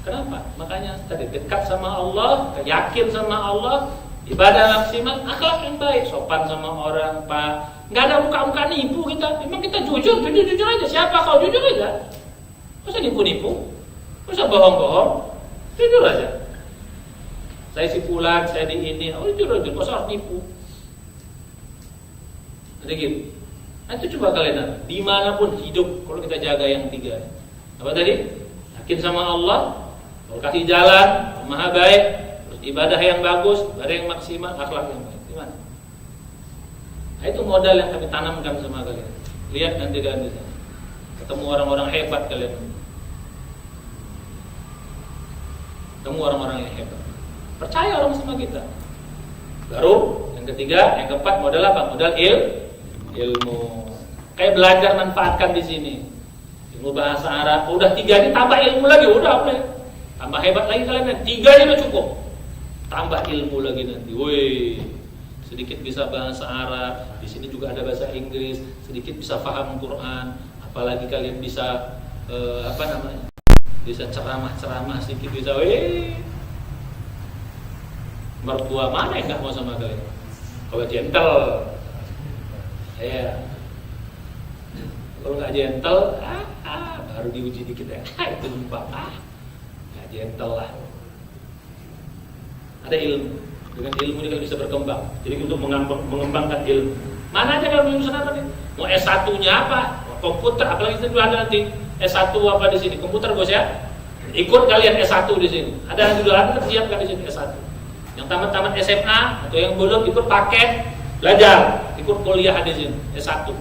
Kenapa? Makanya tadi dekat sama Allah, yakin sama Allah, ibadah maksimal, akhlak yang baik, sopan sama orang, Pak. Nggak ada muka-muka nipu kita. Memang kita jujur aja. Siapa kau jujur aja. Masa nipu-nipu? Masa bohong-bohong? Jujur aja. Saya si Fulan, saya di ini. Oh jujur aja. Masa harus nipu? Ada gitu. Nah itu coba kalian dimanapun hidup kalau kita jaga yang tiga. Apa tadi? Yakin sama Allah, kalau kasih jalan, maha baik, terus ibadah yang bagus, ibadah yang maksimal, akhlak yang baik. Gimana? Nah, itu modal yang kami tanamkan sama kalian. Lihat nanti kalian bisa ketemu orang-orang hebat kalian. Ketemu orang-orang yang hebat. Percaya orang sama kita. Baru yang ketiga, yang keempat modal apa? Modal ilmu. Kayak belajar manfaatkan di sini. Ilmu bahasa Arab. Udah tiga ini tambah ilmu lagi. Udah. Tambah hebat lagi kalian. Tiga ini udah cukup. Tambah ilmu lagi nanti. Woi. Sedikit bisa bahasa Arab, di sini juga ada bahasa Inggris, sedikit bisa paham Quran, apalagi kalian bisa bisa ceramah sedikit bisa. Mertua mana yang nggak mau sama kalian? Kalau gentle, ya. Kalau nggak gentle, baru diuji dikit ya. Itu lupa, nggak gentle lah. Ada ilmu. Dengan ilmu ini kan bisa berkembang. Jadi untuk mengembangkan ilmu. Mana aja kalau lulusan apa nih? Mau S1-nya apa? Komputer, apalagi itu ada nanti S1 apa di sini? Komputer bos ya. Ikut kalian S1 di sini. Ada yang sudah ada siapkan di sini S1. Yang tamat-tamat SMA atau yang belum ikut paket belajar, ikut kuliah di sini S1.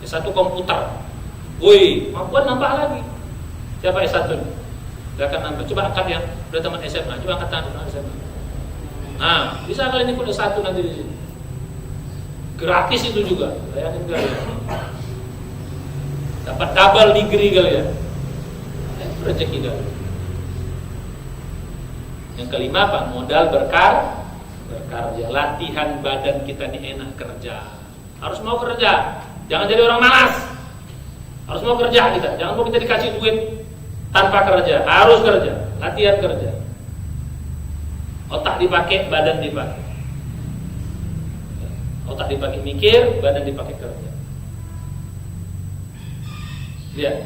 S1 komputer. Woi, mampuan nambah lagi. Siapa S1? Gak akan nambah. Coba angkat yang udah tamat SMA. Coba angkat tangan SMA. Nah, bisa kalian ikut S1 nanti di sini. Gratis itu juga. Bayangin kalian. Dapat double degree kalian. Itu rezeki kalian. Yang kelima apa? Modal berkarya. Latihan badan kita ini enak kerja. Harus mau kerja. Jangan jadi orang malas. Harus mau kerja kita. Jangan mau kita dikasih duit tanpa kerja. Harus kerja. Latihan kerja. Otak dipakai, badan dipakai. Otak dipakai mikir, badan dipakai kerja. Lihat,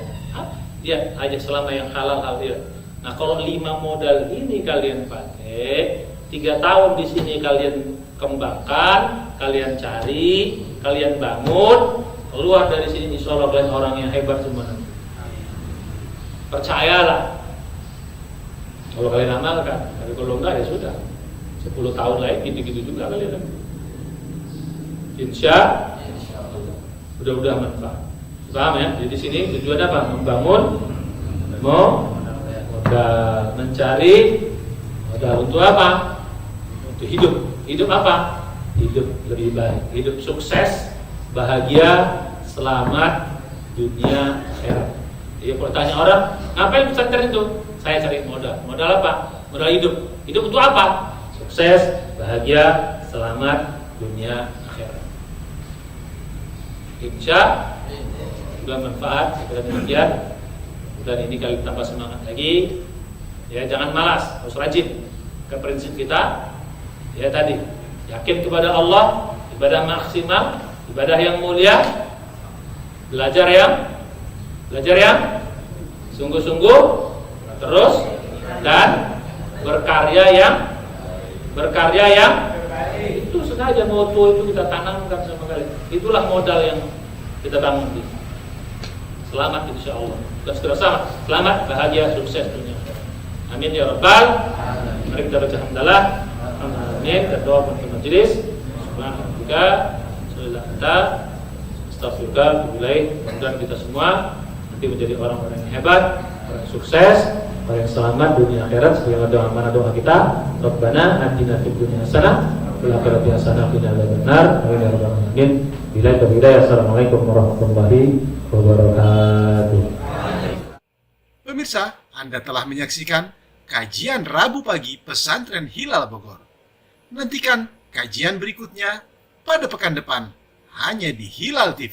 lihat aja selama yang halal ya. Nah kalau 5 modal ini kalian pakai, 3 tahun di sini kalian kembangkan, kalian cari, kalian bangun, keluar dari sini insya Allah kalian orang yang hebat semua nanti. Percayalah. Kalau kalian amalkan, tapi kalau enggak ya sudah. 10 tahun lagi gitu-gitu juga kalian. Insya Allah. Mudah-mudahan manfaat. Paham ya? Jadi di sini tujuannya apa? Membangun, modal, mencari modal untuk apa? Untuk hidup. Hidup apa? Hidup lebih baik, hidup sukses, bahagia, selamat dunia akhirat. Jadi kalau tanya orang, ngapain pesantren itu? Saya cari modal. Modal apa? Modal hidup. Hidup untuk apa? Sukses, bahagia, selamat dunia akhirat. Insya Allah manfaat. Kita demikian. Dan ini kali tambah semangat lagi. Ya jangan malas, harus rajin. Ke prinsip kita, ya tadi yakin kepada Allah, ibadah maksimal, ibadah yang mulia, belajar yang sungguh-sungguh, terus dan berkarya yang itu sengaja moto itu kita tanamkan sama kalian. Itulah modal yang kita bangun. Selamat insya Allah. Dan segera sama. Selamat, bahagia, sukses dunia. Amin ya rabbal. Mari kita baca hamdalah. Amin. Dan doa untuk majelis. Subhanallah. Sallallahu Astagfirullah, mudah-mudahan kita semua nanti menjadi orang-orang yang hebat, orang yang sukses, orang yang selamat dunia akhirat. Sebagaimana doa kita, Rabbana atina fid dunya hasanah wa fil akhirati hasanah wa qina adzabannar. Amin ya rabbal alamin. Billahi. Assalamualaikum warahmatullahi wabarakatuh. Pemirsa, Anda telah menyaksikan kajian Rabu pagi Pesantren Hilal Bogor. Nantikan kajian berikutnya pada pekan depan hanya di Hilal TV.